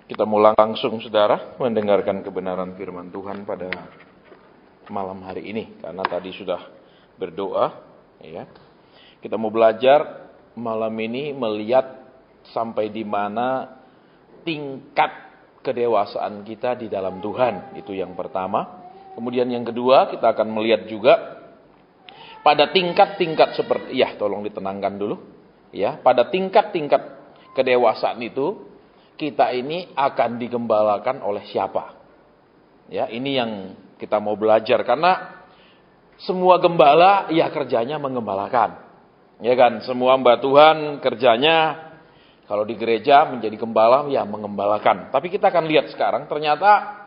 Kita mulai langsung saudara mendengarkan kebenaran firman Tuhan pada malam hari ini. Karena tadi sudah berdoa, ya. Kita mau belajar malam ini melihat sampai di mana tingkat kedewasaan kita di dalam Tuhan. Itu yang pertama. Kemudian yang kedua kita akan melihat juga pada tingkat-tingkat seperti, ya tolong ditenangkan dulu. Ya, pada tingkat-tingkat kedewasaan itu kita ini akan digembalakan oleh siapa? Ya, ini yang kita mau belajar karena semua gembala ya kerjanya menggembalakan. Ya kan, semua hamba Tuhan kerjanya kalau di gereja menjadi gembala ya mengembalakan. Tapi kita akan lihat sekarang ternyata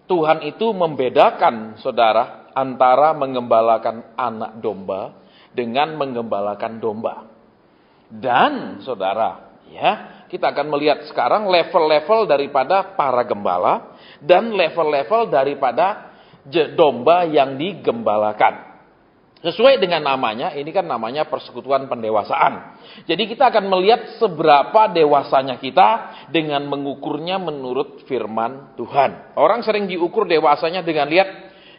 Tuhan itu membedakan saudara antara menggembalakan anak domba dengan menggembalakan domba. Dan saudara, ya, kita akan melihat sekarang level-level daripada para gembala dan level-level daripada domba yang digembalakan. Sesuai dengan namanya, ini kan namanya persekutuan pendewasaan. Jadi kita akan melihat seberapa dewasanya kita dengan mengukurnya menurut firman Tuhan. Orang sering diukur dewasanya dengan lihat,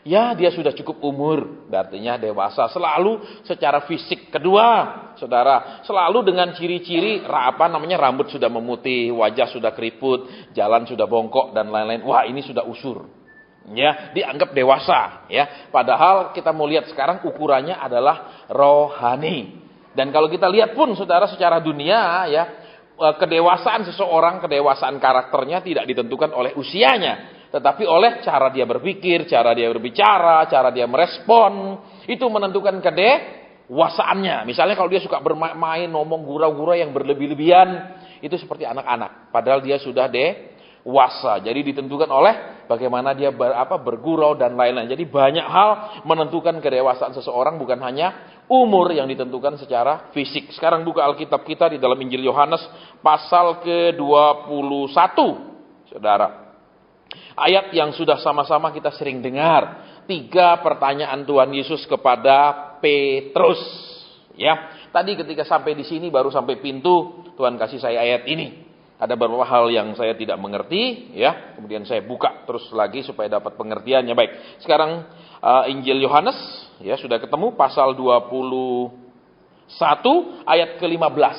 ya dia sudah cukup umur, artinya dewasa. Selalu secara fisik. Kedua, saudara, selalu dengan ciri-ciri rambut sudah memutih, wajah sudah keriput, jalan sudah bongkok dan lain-lain. Wah, ini sudah usur. Ya, dianggap dewasa, ya. Padahal kita mau lihat sekarang ukurannya adalah rohani. Dan kalau kita lihat pun saudara secara dunia, ya, kedewasaan seseorang, kedewasaan karakternya tidak ditentukan oleh usianya, tetapi oleh cara dia berpikir, cara dia berbicara, cara dia merespon, itu menentukan kedewasaannya. Misalnya kalau dia suka bermain, ngomong gurau-gurau yang berlebih-lebihan, itu seperti anak-anak, padahal dia sudah dewasa. Jadi ditentukan oleh bagaimana dia bergurau dan lain-lain. Jadi banyak hal menentukan kedewasaan seseorang, bukan hanya umur yang ditentukan secara fisik. Sekarang buka Alkitab kita di dalam Injil Yohanes pasal ke-21, saudara. Ayat yang sudah sama-sama kita sering dengar. 3 pertanyaan Tuhan Yesus kepada Petrus. Ya, tadi ketika sampai di sini baru sampai pintu, Tuhan kasih saya ayat ini. Ada beberapa hal yang saya tidak mengerti, ya. Kemudian saya buka terus lagi supaya dapat pengertiannya. Baik. Sekarang Injil Yohanes, ya sudah ketemu pasal 21 ayat ke-15.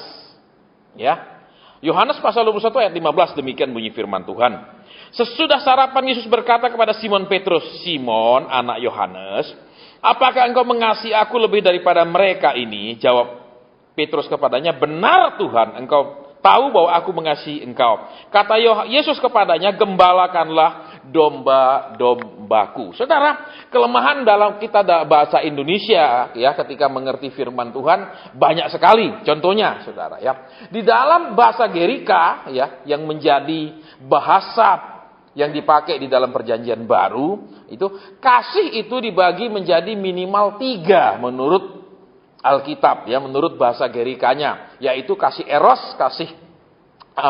Ya. Yohanes pasal 21 ayat 15, demikian bunyi firman Tuhan. Sesudah sarapan Yesus berkata kepada Simon Petrus, "Simon, anak Yohanes, apakah engkau mengasihi aku lebih daripada mereka ini?" Jawab Petrus kepadanya, "Benar Tuhan, engkau tahu bahwa aku mengasihi engkau." Kata Yesus kepadanya, "Gembalakanlah domba-dombaku." Saudara, kelemahan dalam kita bahasa Indonesia, ya, ketika mengerti firman Tuhan banyak sekali. Contohnya, saudara, ya, di dalam bahasa Gerika, ya, yang menjadi bahasa yang dipakai di dalam perjanjian baru, itu kasih itu dibagi menjadi minimal 3 menurut Alkitab, ya, menurut bahasa Gerikanya, yaitu kasih eros, kasih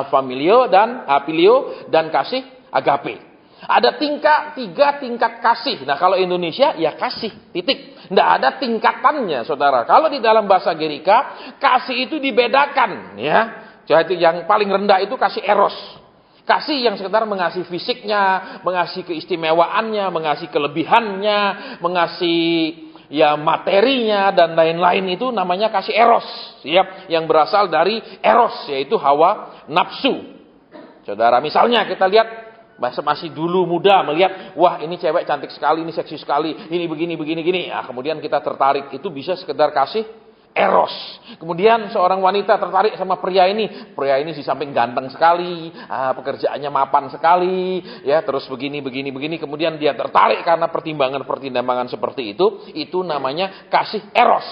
familio dan apilio, dan kasih agape. Ada 3 tingkat kasih. Nah, kalau Indonesia ya kasih, titik. Tidak ada tingkatannya, saudara. Kalau di dalam bahasa Gerika, kasih itu dibedakan, ya. Jadi yang paling rendah itu kasih eros. Kasih yang sekedar mengasihi fisiknya, mengasihi keistimewaannya, mengasihi kelebihannya, mengasihi ya materinya dan lain-lain, itu namanya kasih eros, ya, yang berasal dari eros, yaitu hawa nafsu. Saudara, misalnya kita lihat masih dulu muda melihat, wah ini cewek cantik sekali, ini seksi sekali, ini begini. Nah, kemudian kita tertarik, itu bisa sekedar kasih eros. Kemudian seorang wanita tertarik sama pria ini di samping ganteng sekali, pekerjaannya mapan sekali, ya, terus begini. Kemudian dia tertarik karena pertimbangan seperti itu namanya kasih eros.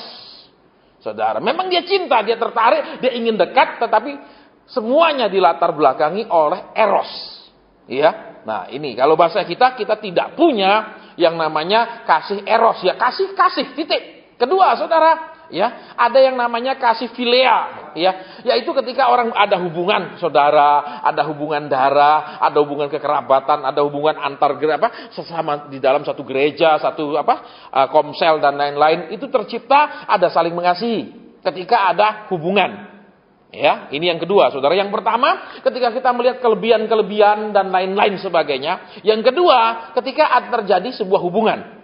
Saudara, memang dia cinta, dia tertarik, dia ingin dekat, tetapi semuanya dilatar belakangi oleh eros. Ya, nah ini kalau bahasa kita tidak punya yang namanya kasih eros, ya kasih titik. Kedua, saudara, ya, ada yang namanya kasih filea, ya, yaitu ketika orang ada hubungan saudara, ada hubungan darah, ada hubungan kekerabatan, ada hubungan antar sesama di dalam satu gereja, satu komsel dan lain-lain, itu tercipta ada saling mengasihi ketika ada hubungan. Ya, ini yang kedua, saudara. Yang pertama, ketika kita melihat kelebihan-kelebihan dan lain-lain sebagainya. Yang kedua, ketika terjadi sebuah hubungan.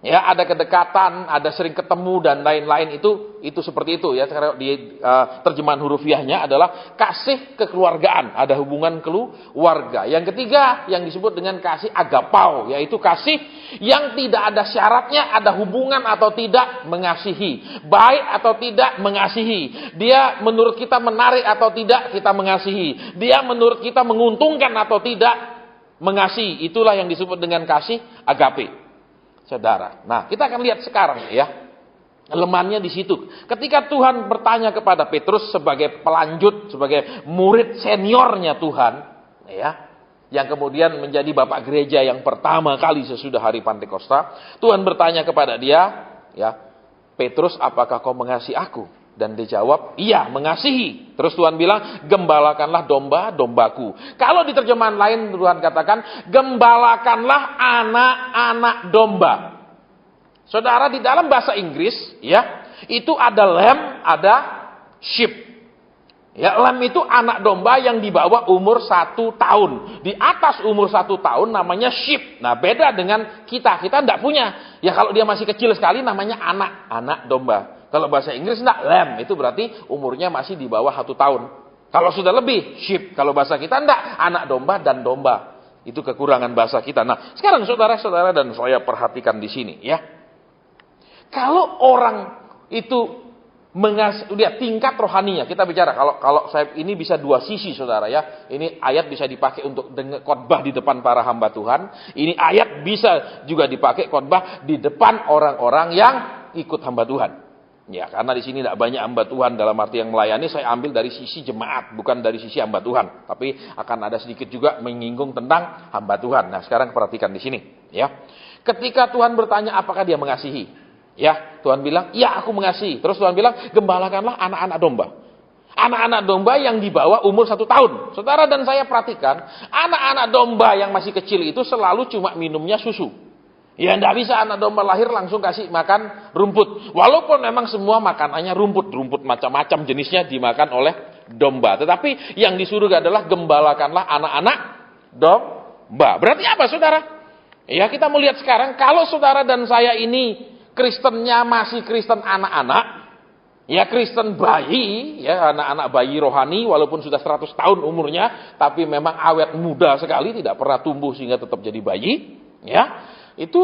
Ya, ada kedekatan, ada sering ketemu dan lain-lain, itu seperti itu ya. Di terjemahan hurufiahnya adalah kasih kekeluargaan, ada hubungan keluarga. Yang ketiga yang disebut dengan kasih agapau, yaitu kasih yang tidak ada syaratnya, ada hubungan atau tidak mengasihi, baik atau tidak mengasihi. Dia menurut kita menarik atau tidak kita mengasihi. Dia menurut kita menguntungkan atau tidak mengasihi. Itulah yang disebut dengan kasih agape. Saudara. Nah, kita akan lihat sekarang ya. Kelemahannya di situ. Ketika Tuhan bertanya kepada Petrus sebagai pelanjut, sebagai murid seniornya Tuhan, ya, yang kemudian menjadi bapak gereja yang pertama kali sesudah hari Pantekosta, Tuhan bertanya kepada dia, ya, Petrus, apakah kau mengasihi aku? Dan dia jawab, iya, mengasihi. Terus Tuhan bilang, gembalakanlah domba-dombaku. Kalau di terjemahan lain Tuhan katakan, gembalakanlah anak-anak domba. Saudara, di dalam bahasa Inggris, ya, itu ada lamb, ada sheep. Ya, lamb itu anak domba yang di bawah umur 1 tahun. Di atas umur 1 tahun namanya sheep. Nah, beda dengan kita. Kita tidak punya. Ya, kalau dia masih kecil sekali namanya anak domba. Kalau bahasa Inggris enggak, lamb itu berarti umurnya masih di bawah 1 tahun. Kalau sudah lebih, sheep. Kalau bahasa kita enggak, anak domba dan domba. Itu kekurangan bahasa kita. Nah, sekarang saudara-saudara dan saya perhatikan di sini ya. Kalau orang itu lihat tingkat rohaninya, kita bicara kalau saya ini bisa dua sisi saudara ya. Ini ayat bisa dipakai untuk khotbah di depan para hamba Tuhan. Ini ayat bisa juga dipakai khotbah di depan orang-orang yang ikut hamba Tuhan. Ya, karena di sini tidak banyak hamba Tuhan dalam arti yang melayani, saya ambil dari sisi jemaat, bukan dari sisi hamba Tuhan. Tapi akan ada sedikit juga menyinggung tentang hamba Tuhan. Nah, sekarang perhatikan di sini, ya. Ketika Tuhan bertanya apakah dia mengasihi, ya, Tuhan bilang, ya aku mengasihi. Terus Tuhan bilang, gembalakanlah anak-anak domba. Anak-anak domba yang di bawah umur 1 tahun. Saudara dan saya perhatikan, anak-anak domba yang masih kecil itu selalu cuma minumnya susu. Ya, tidak bisa anak domba lahir langsung kasih makan rumput. Walaupun memang semua makanannya rumput macam-macam jenisnya dimakan oleh domba. Tetapi yang di surga adalah gembalakanlah anak-anak domba. Berarti apa saudara? Ya, kita melihat sekarang kalau saudara dan saya ini Kristennya masih Kristen anak-anak, ya Kristen bayi, ya anak-anak bayi rohani walaupun sudah 100 tahun umurnya, tapi memang awet muda sekali, tidak pernah tumbuh sehingga tetap jadi bayi, ya. Itu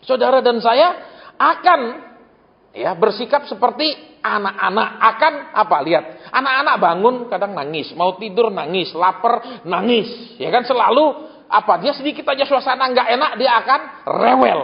saudara dan saya akan ya bersikap seperti anak-anak. Akan apa? Lihat, anak-anak bangun kadang nangis, mau tidur nangis, lapar nangis, ya kan selalu apa? Dia sedikit aja suasana nggak enak dia akan rewel.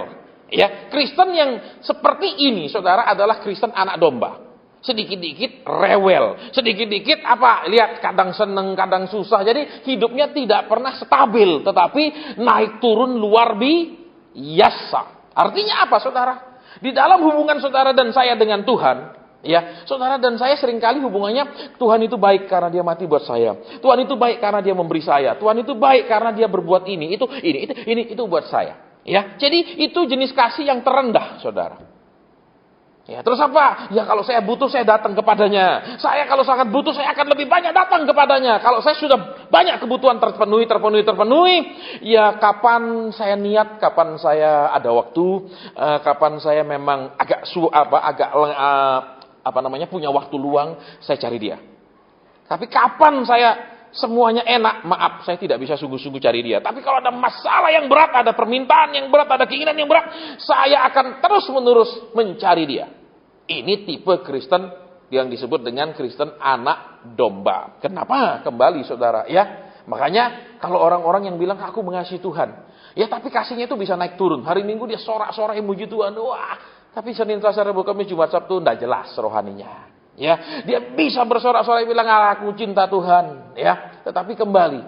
Ya, Kristen yang seperti ini saudara adalah Kristen anak domba. Sedikit-dikit rewel, sedikit-dikit apa? Lihat, kadang seneng, kadang susah. Jadi hidupnya tidak pernah stabil, tetapi naik turun luar biasa. Artinya apa, saudara? Di dalam hubungan saudara dan saya dengan Tuhan, ya, saudara dan saya seringkali hubungannya Tuhan itu baik karena dia mati buat saya. Tuhan itu baik karena dia memberi saya. Tuhan itu baik karena dia berbuat ini, itu buat saya. Ya, jadi itu jenis kasih yang terendah, saudara. Ya, terus apa? Ya kalau saya butuh saya datang kepadanya. Saya kalau sangat butuh saya akan lebih banyak datang kepadanya. Kalau saya sudah banyak kebutuhan terpenuhi, ya kapan saya niat, kapan saya ada waktu, kapan saya memang punya waktu luang, saya cari dia. Tapi kapan saya semuanya enak, maaf, saya tidak bisa sungguh-sungguh cari dia. Tapi kalau ada masalah yang berat, ada permintaan yang berat, ada keinginan yang berat, saya akan terus-menerus mencari dia. Ini tipe Kristen yang disebut dengan Kristen anak domba. Kenapa? Kembali saudara, ya. Makanya kalau orang-orang yang bilang aku mengasihi Tuhan, ya tapi kasihnya itu bisa naik turun. Hari Minggu dia sorak-sorai muji Tuhan, wah. Tapi Senin, Selasa, Rabu, Kamis, Jumat, Sabtu tidak jelas rohaninya. Ya, dia bisa bersorak-sorai bilang aku cinta Tuhan, ya. Tetapi kembali,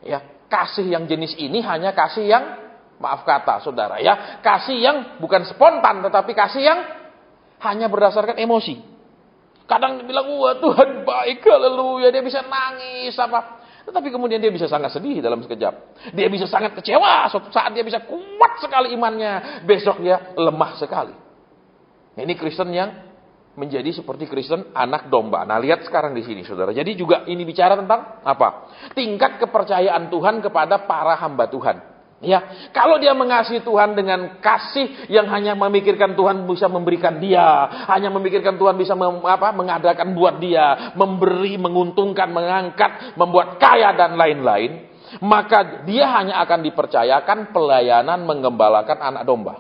ya, kasih yang jenis ini hanya kasih yang maaf kata, saudara, ya, kasih yang bukan spontan, tetapi kasih yang hanya berdasarkan emosi. Kadang dia bilang, wah Tuhan baik, haleluya, dia bisa nangis apa. Tetapi kemudian dia bisa sangat sedih dalam sekejap. Dia bisa sangat kecewa, suatu saat dia bisa kuat sekali imannya, besok dia lemah sekali. Ini Kristen yang menjadi seperti Kristen anak domba. Nah, lihat sekarang di sini, saudara. Jadi juga ini bicara tentang apa? Tingkat kepercayaan Tuhan kepada para hamba Tuhan. Ya, kalau dia mengasihi Tuhan dengan kasih yang hanya memikirkan Tuhan bisa memberikan dia, hanya memikirkan Tuhan bisa mengadakan buat dia, memberi, menguntungkan, mengangkat, membuat kaya dan lain-lain, maka dia hanya akan dipercayakan pelayanan menggembalakan anak domba.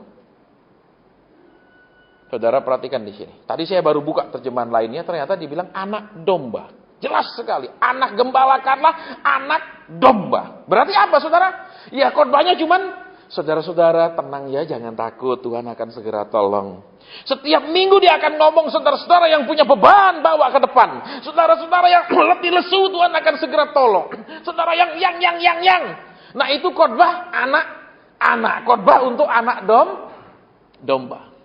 Saudara perhatikan di sini. Tadi saya baru buka terjemahan lainnya, ternyata dibilang anak domba. Jelas sekali, anak gembalakanlah anak domba. Berarti apa, saudara? Ya, khotbahnya cuman, saudara-saudara tenang ya, jangan takut, Tuhan akan segera tolong. Setiap minggu dia akan ngomong, saudara-saudara yang punya beban bawa ke depan. Saudara-saudara yang letih lesu, Tuhan akan segera tolong. Saudara yang. Nah, itu khotbah anak. Khotbah untuk anak domba.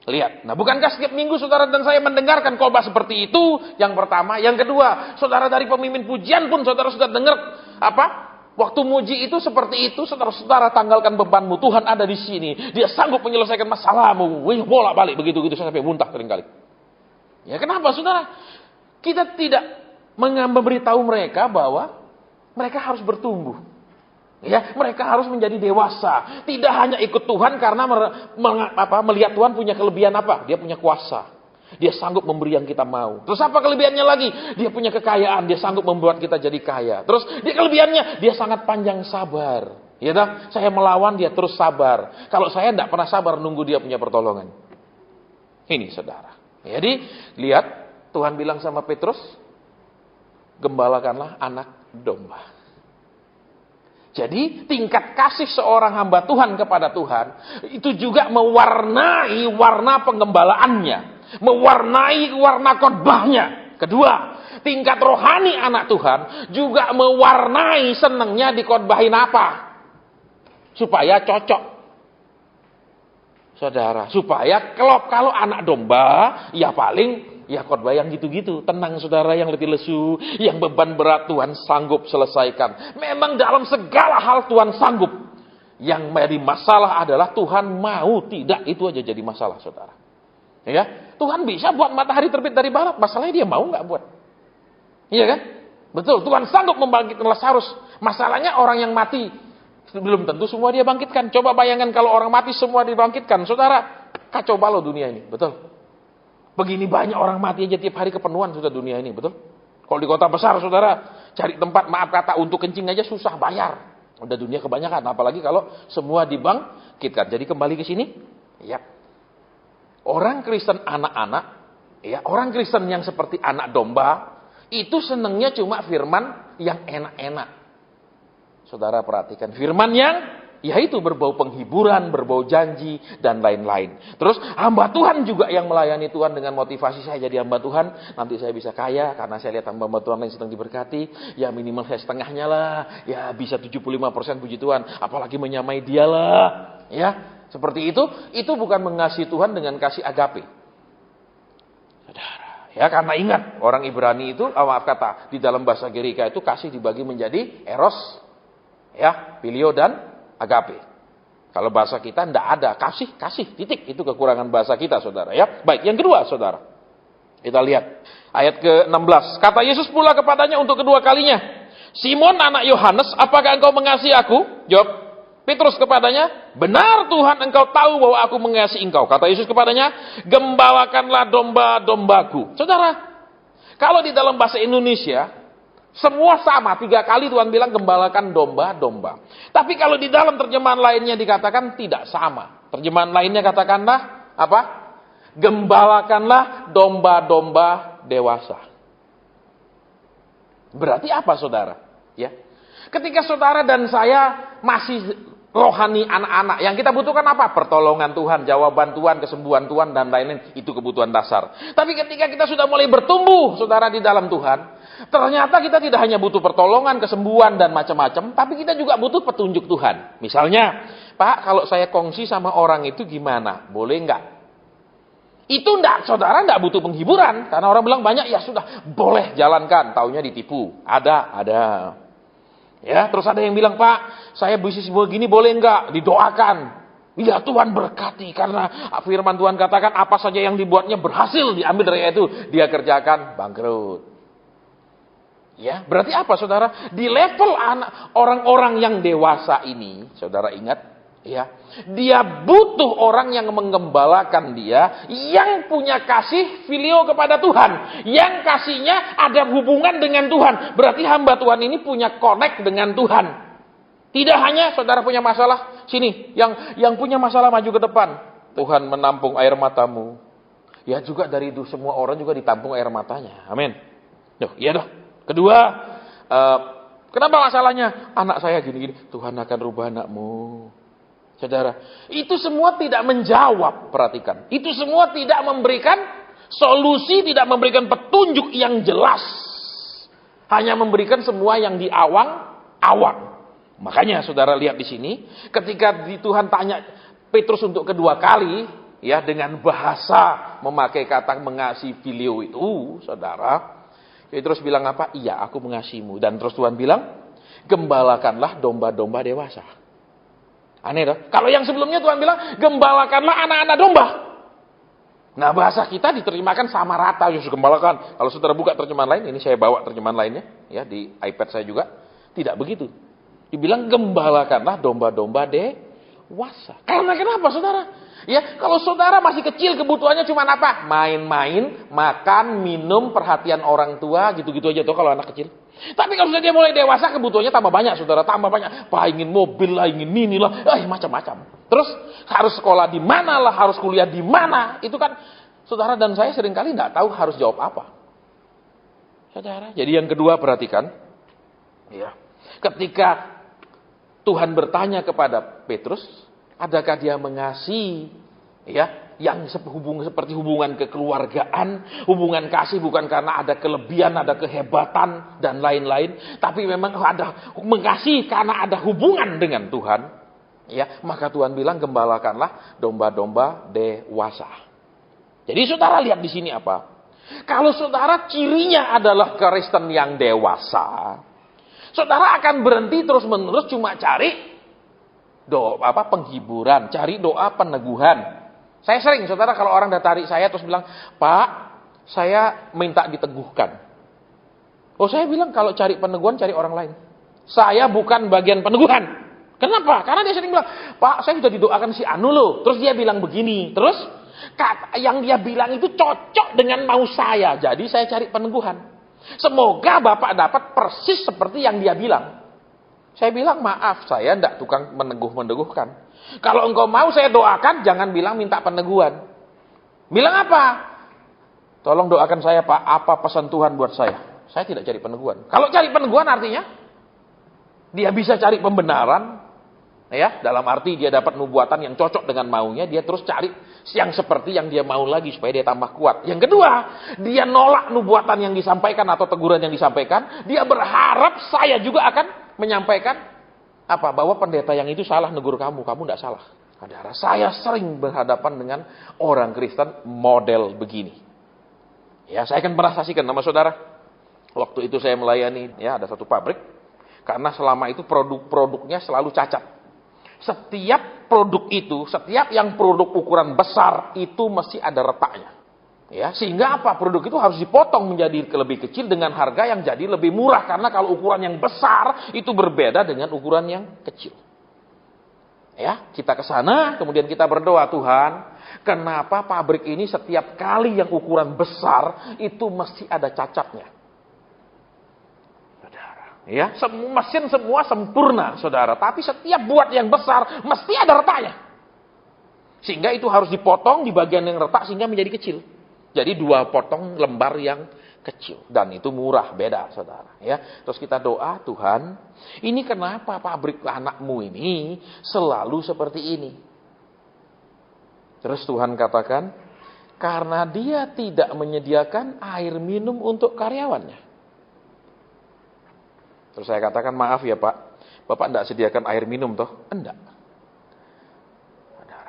Lihat, nah bukankah setiap minggu saudara dan saya mendengarkan khotbah seperti itu? Yang pertama, yang kedua, saudara dari pemimpin pujian pun saudara sudah dengar waktu muji itu seperti itu, saudara-saudara tanggalkan bebanmu, Tuhan ada di sini, Dia sanggup menyelesaikan masalahmu. Bolak-balik begitu-gitu sampai muntah seringkali. Ya kenapa, saudara? Kita tidak memberitahu mereka bahwa mereka harus bertumbuh. Ya, mereka harus menjadi dewasa. Tidak hanya ikut Tuhan karena melihat Tuhan punya kelebihan apa? Dia punya kuasa. Dia sanggup memberi yang kita mau. Terus apa kelebihannya lagi? Dia punya kekayaan. Dia sanggup membuat kita jadi kaya. Terus dia kelebihannya, dia sangat panjang sabar. Ya dah, saya melawan dia terus sabar. Kalau saya tidak pernah sabar nunggu dia punya pertolongan. Ini saudara. Jadi lihat Tuhan bilang sama Petrus, gembalakanlah anak domba. Jadi tingkat kasih seorang hamba Tuhan kepada Tuhan itu juga mewarnai warna penggembalaannya, mewarnai warna khotbahnya. Kedua, tingkat rohani anak Tuhan juga mewarnai senangnya dikhotbahin apa? Supaya cocok. Saudara, supaya kalau anak domba ya paling ya khotbah yang gitu-gitu, tenang saudara yang letih lesu, yang beban berat Tuhan sanggup selesaikan. Memang dalam segala hal Tuhan sanggup. Yang menjadi masalah adalah Tuhan mau tidak, itu aja jadi masalah saudara. Ya, Tuhan bisa buat matahari terbit dari barat, masalahnya dia mau nggak buat. Iya kan? Betul, Tuhan sanggup membangkitkan Lazarus. Masalahnya orang yang mati belum tentu semua dia bangkitkan. Coba bayangkan kalau orang mati semua dibangkitkan, saudara, kacau balau dunia ini, betul. Begini banyak orang mati aja tiap hari kepenuhan sudah dunia ini, betul? Kalau di kota besar, saudara, cari tempat maaf kata untuk kencing aja susah, bayar. Udah dunia kebanyakan, apalagi kalau semua dibangkitkan. Jadi kembali ke sini, ya. Orang Kristen anak-anak, ya, orang Kristen yang seperti anak domba, itu senangnya cuma firman yang enak-enak. Saudara perhatikan, firman yang yaitu berbau penghiburan, berbau janji, dan lain-lain. Terus hamba Tuhan juga yang melayani Tuhan dengan motivasi saya jadi hamba Tuhan. Nanti saya bisa kaya karena saya lihat hamba Tuhan yang sedang diberkati. Ya minimal saya setengahnya lah. Ya bisa 75% puji Tuhan. Apalagi menyamai dia lah. Ya seperti itu. Itu bukan mengasihi Tuhan dengan kasih agape. Saudara. Ya karena ingat orang Ibrani itu, kata di dalam bahasa Gerika itu kasih dibagi menjadi eros, ya, filio dan agape. Kalau bahasa kita tidak ada kasih, titik. Itu kekurangan bahasa kita, saudara. Ya, baik. Yang kedua, saudara. Kita lihat ayat ke-16. Kata Yesus pula kepadanya untuk kedua kalinya, Simon anak Yohanes, apakah engkau mengasihi aku? Jawab Petrus kepadanya, benar Tuhan, engkau tahu bahwa aku mengasihi engkau. Kata Yesus kepadanya, gembalakanlah domba-dombaku. Saudara, kalau di dalam bahasa Indonesia semua sama, 3 kali Tuhan bilang gembalakan domba-domba. Tapi kalau di dalam terjemahan lainnya dikatakan tidak sama. Terjemahan lainnya katakanlah apa? Gembalakanlah domba-domba dewasa. Berarti apa, saudara? Ya. Ketika saudara dan saya masih rohani anak-anak, yang kita butuhkan apa? Pertolongan Tuhan, jawaban Tuhan, kesembuhan Tuhan, dan lain-lain. Itu kebutuhan dasar. Tapi ketika kita sudah mulai bertumbuh, saudara, di dalam Tuhan, ternyata kita tidak hanya butuh pertolongan, kesembuhan, dan macam-macam, tapi kita juga butuh petunjuk Tuhan. Misalnya, Pak, kalau saya kongsi sama orang itu gimana? Boleh nggak? Itu enggak, saudara, enggak butuh penghiburan. Karena orang bilang banyak, ya sudah, boleh jalankan. Taunya ditipu. Ada. Ya, terus ada yang bilang, Pak, saya bisnis begini boleh enggak? Didoakan. Ya Tuhan berkati, karena firman Tuhan katakan apa saja yang dibuatnya berhasil diambil dari itu, dia kerjakan bangkrut. Ya, berarti apa saudara? Di level anak orang-orang yang dewasa ini, saudara ingat, ya, dia butuh orang yang menggembalakan dia, yang punya kasih filio kepada Tuhan, yang kasihnya ada hubungan dengan Tuhan. Berarti hamba Tuhan ini punya connect dengan Tuhan. Tidak hanya saudara punya masalah, sini, yang punya masalah maju ke depan. Tuhan menampung air matamu. Ya juga dari itu semua orang juga ditampung air matanya. Amin. Duh, iya dah. Kedua, kenapa masalahnya? Anak saya gini-gini. Tuhan akan rubah anakmu. Saudara, itu semua tidak menjawab, perhatikan. Itu semua tidak memberikan solusi, tidak memberikan petunjuk yang jelas. Hanya memberikan semua yang diawang-awang. Makanya saudara lihat di sini, ketika Tuhan tanya Petrus untuk kedua kali, ya dengan bahasa memakai kata mengasihi filio itu, saudara, Petrus bilang apa? Iya, aku mengasihimu. Dan terus Tuhan bilang, gembalakanlah domba-domba dewasa. Aneh dong. Kalau yang sebelumnya Tuhan bilang, gembalakanlah anak-anak domba. Nah bahasa kita diterjemahkan sama rata, Yesus gembalakan. Kalau saudara buka terjemahan lain, ini saya bawa terjemahan lainnya, ya di iPad saya juga, tidak begitu. Dibilang gembalakanlah domba-domba dewasa. Karena kenapa saudara? Ya, kalau saudara masih kecil kebutuhannya cuma apa? Main-main, makan, minum, perhatian orang tua, gitu-gitu aja tuh kalau anak kecil. Tapi kalau dia mulai dewasa kebutuhannya tambah banyak saudara, tambah banyak. Pak ingin mobil lah, ingin ini lah, macam-macam. Terus harus sekolah di mana lah, harus kuliah di mana. Itu kan saudara dan saya seringkali tidak tahu harus jawab apa. Saudara, jadi yang kedua perhatikan. Ya. Ketika Tuhan bertanya kepada Petrus, adakah dia mengasihi, ya, yang seperti hubungan kekeluargaan, hubungan kasih bukan karena ada kelebihan, ada kehebatan dan lain-lain, tapi memang ada mengasihi karena ada hubungan dengan Tuhan. Ya, maka Tuhan bilang gembalakanlah domba-domba dewasa. Jadi saudara lihat di sini apa? Kalau saudara cirinya adalah Kristen yang dewasa, saudara akan berhenti terus-menerus cuma cari doa penghiburan, cari doa peneguhan. Saya sering, saudara, kalau orang datari saya terus bilang, Pak, saya minta diteguhkan. Oh, saya bilang kalau cari peneguhan cari orang lain. Saya bukan bagian peneguhan. Kenapa? Karena dia sering bilang, Pak, saya sudah didoakan si Anu loh. Terus dia bilang begini. Terus yang dia bilang itu cocok dengan mau saya. Jadi saya cari peneguhan. Semoga Bapak dapat persis seperti yang dia bilang. Saya bilang, maaf, saya tidak tukang meneguh-meneguhkan. Kalau engkau mau saya doakan, jangan bilang minta peneguhan. Bilang apa? Tolong doakan saya, Pak, apa pesan Tuhan buat saya? Saya tidak cari peneguhan. Kalau cari peneguhan artinya, dia bisa cari pembenaran, ya, dalam arti dia dapat nubuatan yang cocok dengan maunya, dia terus cari yang seperti yang dia mau lagi supaya dia tambah kuat. Yang kedua, dia nolak nubuatan yang disampaikan atau teguran yang disampaikan, dia berharap saya juga akan menyampaikan apa? Bahwa pendeta yang itu salah negur kamu tidak salah. Saudara, saya sering berhadapan dengan orang Kristen model begini. Ya, saya akan pernah saksikan nama saudara. Waktu itu saya melayani, ya, ada satu pabrik, karena selama itu produk-produknya selalu cacat. Setiap produk itu, setiap yang produk ukuran besar itu mesti ada retaknya. Ya, sehingga apa? Produk itu harus dipotong menjadi lebih kecil dengan harga yang jadi lebih murah. Karena kalau ukuran yang besar itu berbeda dengan ukuran yang kecil. Ya, kita ke sana, kemudian kita berdoa, Tuhan, kenapa pabrik ini setiap kali yang ukuran besar itu mesti ada cacatnya? Ya, mesin semua sempurna, saudara. Tapi setiap buat yang besar, mesti ada retaknya. Sehingga itu harus dipotong di bagian yang retak sehingga menjadi kecil. Jadi 2 potong lembar yang kecil. Dan itu murah, beda, saudara. Ya, terus kita doa, Tuhan, ini kenapa pabrik anakmu ini selalu seperti ini? Terus Tuhan katakan, karena dia tidak menyediakan air minum untuk karyawannya. Terus saya katakan, maaf ya Pak, Bapak tidak sediakan air minum toh? Enggak.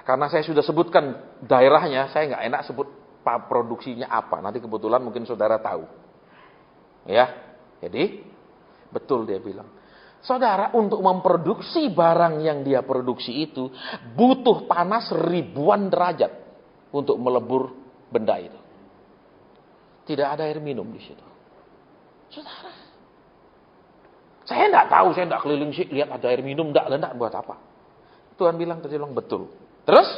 Karena saya sudah sebutkan daerahnya, saya nggak enak sebut produksinya apa. Nanti kebetulan mungkin saudara tahu. Ya, jadi betul dia bilang. Saudara, untuk memproduksi barang yang dia produksi itu butuh panas ribuan derajat untuk melebur benda itu. Tidak ada air minum di situ. Saudara, saya tidak tahu, saya tidak keliling sih lihat ada air minum, tidak buat apa. Tuhan bilang betul. Terus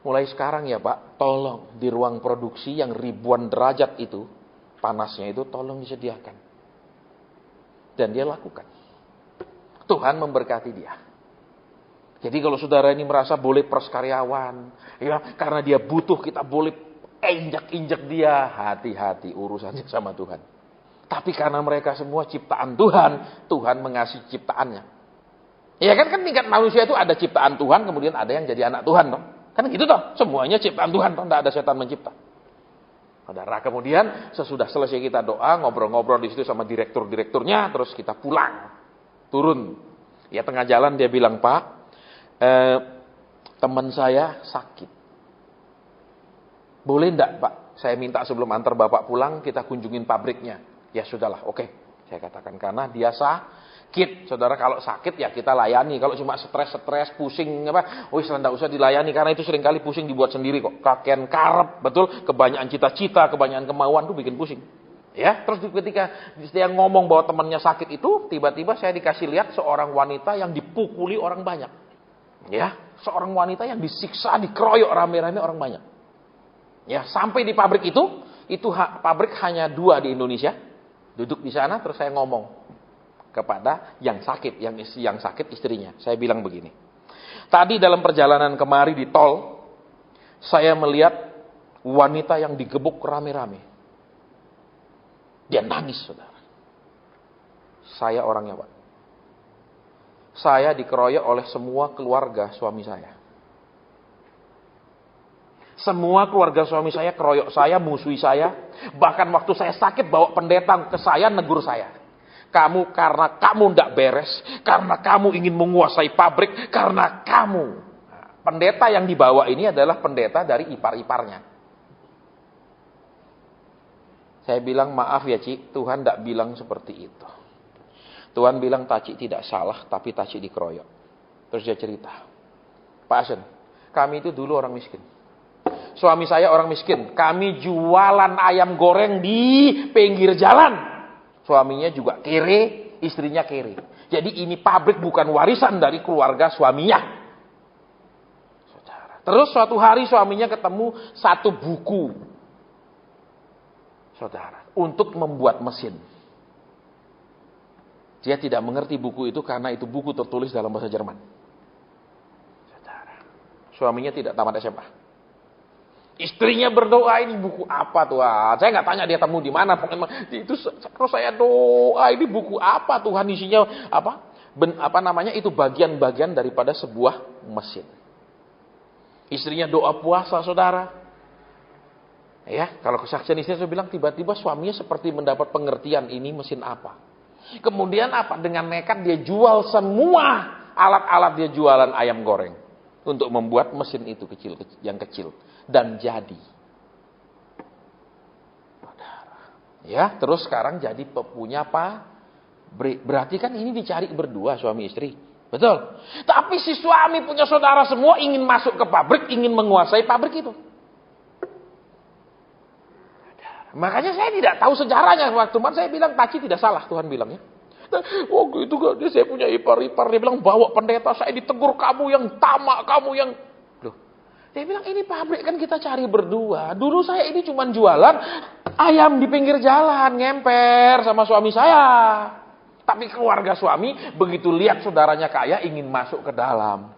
mulai sekarang ya Pak, tolong di ruang produksi yang ribuan derajat itu, panasnya itu tolong disediakan. Dan dia lakukan. Tuhan memberkati dia. Jadi kalau saudara ini merasa boleh pers karyawan, ya karena dia butuh kita boleh injak-injak dia, hati-hati urusannya sama Tuhan. Tapi karena mereka semua ciptaan Tuhan, Tuhan mengasihi ciptaannya. Ya kan tingkat manusia itu ada ciptaan Tuhan, kemudian ada yang jadi anak Tuhan toh. Kan gitu toh, semuanya ciptaan Tuhan toh, tidak ada setan mencipta. Saudara, kemudian sesudah selesai kita doa, ngobrol-ngobrol di situ sama direktur-direkturnya, terus kita pulang. Turun. Ya tengah jalan dia bilang, "Pak, teman saya sakit. Boleh enggak, Pak? Saya minta sebelum antar Bapak pulang kita kunjungin pabriknya." Ya sudahlah, oke. Saya katakan karena dia sakit. Saudara, kalau sakit ya kita layani. Kalau cuma stres, pusing tidak usah dilayani karena itu seringkali pusing dibuat sendiri kok. Kakean karep, betul? Kebanyakan cita-cita, kebanyakan kemauan tuh bikin pusing. Ya, terus ketika dia ngomong bahwa temannya sakit itu, tiba-tiba saya dikasih lihat seorang wanita yang dipukuli orang banyak. Ya, seorang wanita yang disiksa, dikeroyok rame-rame orang banyak. Ya, sampai di pabrik itu pabrik hanya 2 di Indonesia. Duduk di sana, terus saya ngomong kepada yang sakit, yang sakit istrinya. Saya bilang begini. Tadi dalam perjalanan kemari di tol, saya melihat wanita yang digebuk rame-rame. Dia nangis, saudara. Saya orangnya, Pak. Saya dikeroyok oleh semua keluarga suami saya. Semua keluarga suami saya keroyok saya, musuhi saya. Bahkan waktu saya sakit bawa pendeta ke saya, negur saya. Kamu karena kamu tidak beres, karena kamu ingin menguasai pabrik, karena kamu. Pendeta yang dibawa ini adalah pendeta dari ipar-iparnya. Saya bilang, maaf ya Ci, Tuhan tidak bilang seperti itu. Tuhan bilang Taci tidak salah, tapi Taci dikeroyok. Terus dia cerita, Pak Asen, kami itu dulu orang miskin. Suami saya orang miskin. Kami jualan ayam goreng di pinggir jalan. Suaminya juga kere, istrinya kere. Jadi ini pabrik bukan warisan dari keluarga suaminya. Saudara. Terus suatu hari suaminya ketemu satu buku. Saudara, untuk membuat mesin. Dia tidak mengerti buku itu karena itu buku tertulis dalam bahasa Jerman. Saudara. Suaminya tidak tamat SMA. Istrinya berdoa, ini buku apa Tuhan? Saya nggak tanya dia temu di mana, pokoknya itu kalau saya doa ini buku apa Tuhan isinya apa? Itu bagian-bagian daripada sebuah mesin. Istrinya doa puasa, saudara. Ya, kalau kesaksian istri saya bilang tiba-tiba suaminya seperti mendapat pengertian ini mesin apa. Kemudian apa? Dengan nekat dia jual semua alat-alat dia jualan ayam goreng untuk membuat mesin itu yang kecil. Dan jadi. Ya, terus sekarang jadi punya apa? Berarti kan ini dicari berdua suami istri. Betul. Tapi si suami punya saudara semua ingin masuk ke pabrik, ingin menguasai pabrik itu. Makanya saya tidak tahu sejarahnya. Waktu saya bilang Taci tidak salah, Tuhan bilang ya. Waktu itu saya punya ipar-ipar, dia bilang bawa pendeta, saya ditegur kamu yang tamak, kamu yang dia bilang ini pabrik kan kita cari berdua. Dulu saya ini cuma jualan ayam di pinggir jalan, ngemper sama suami saya. Tapi keluarga suami begitu lihat saudaranya kaya ingin masuk ke dalam.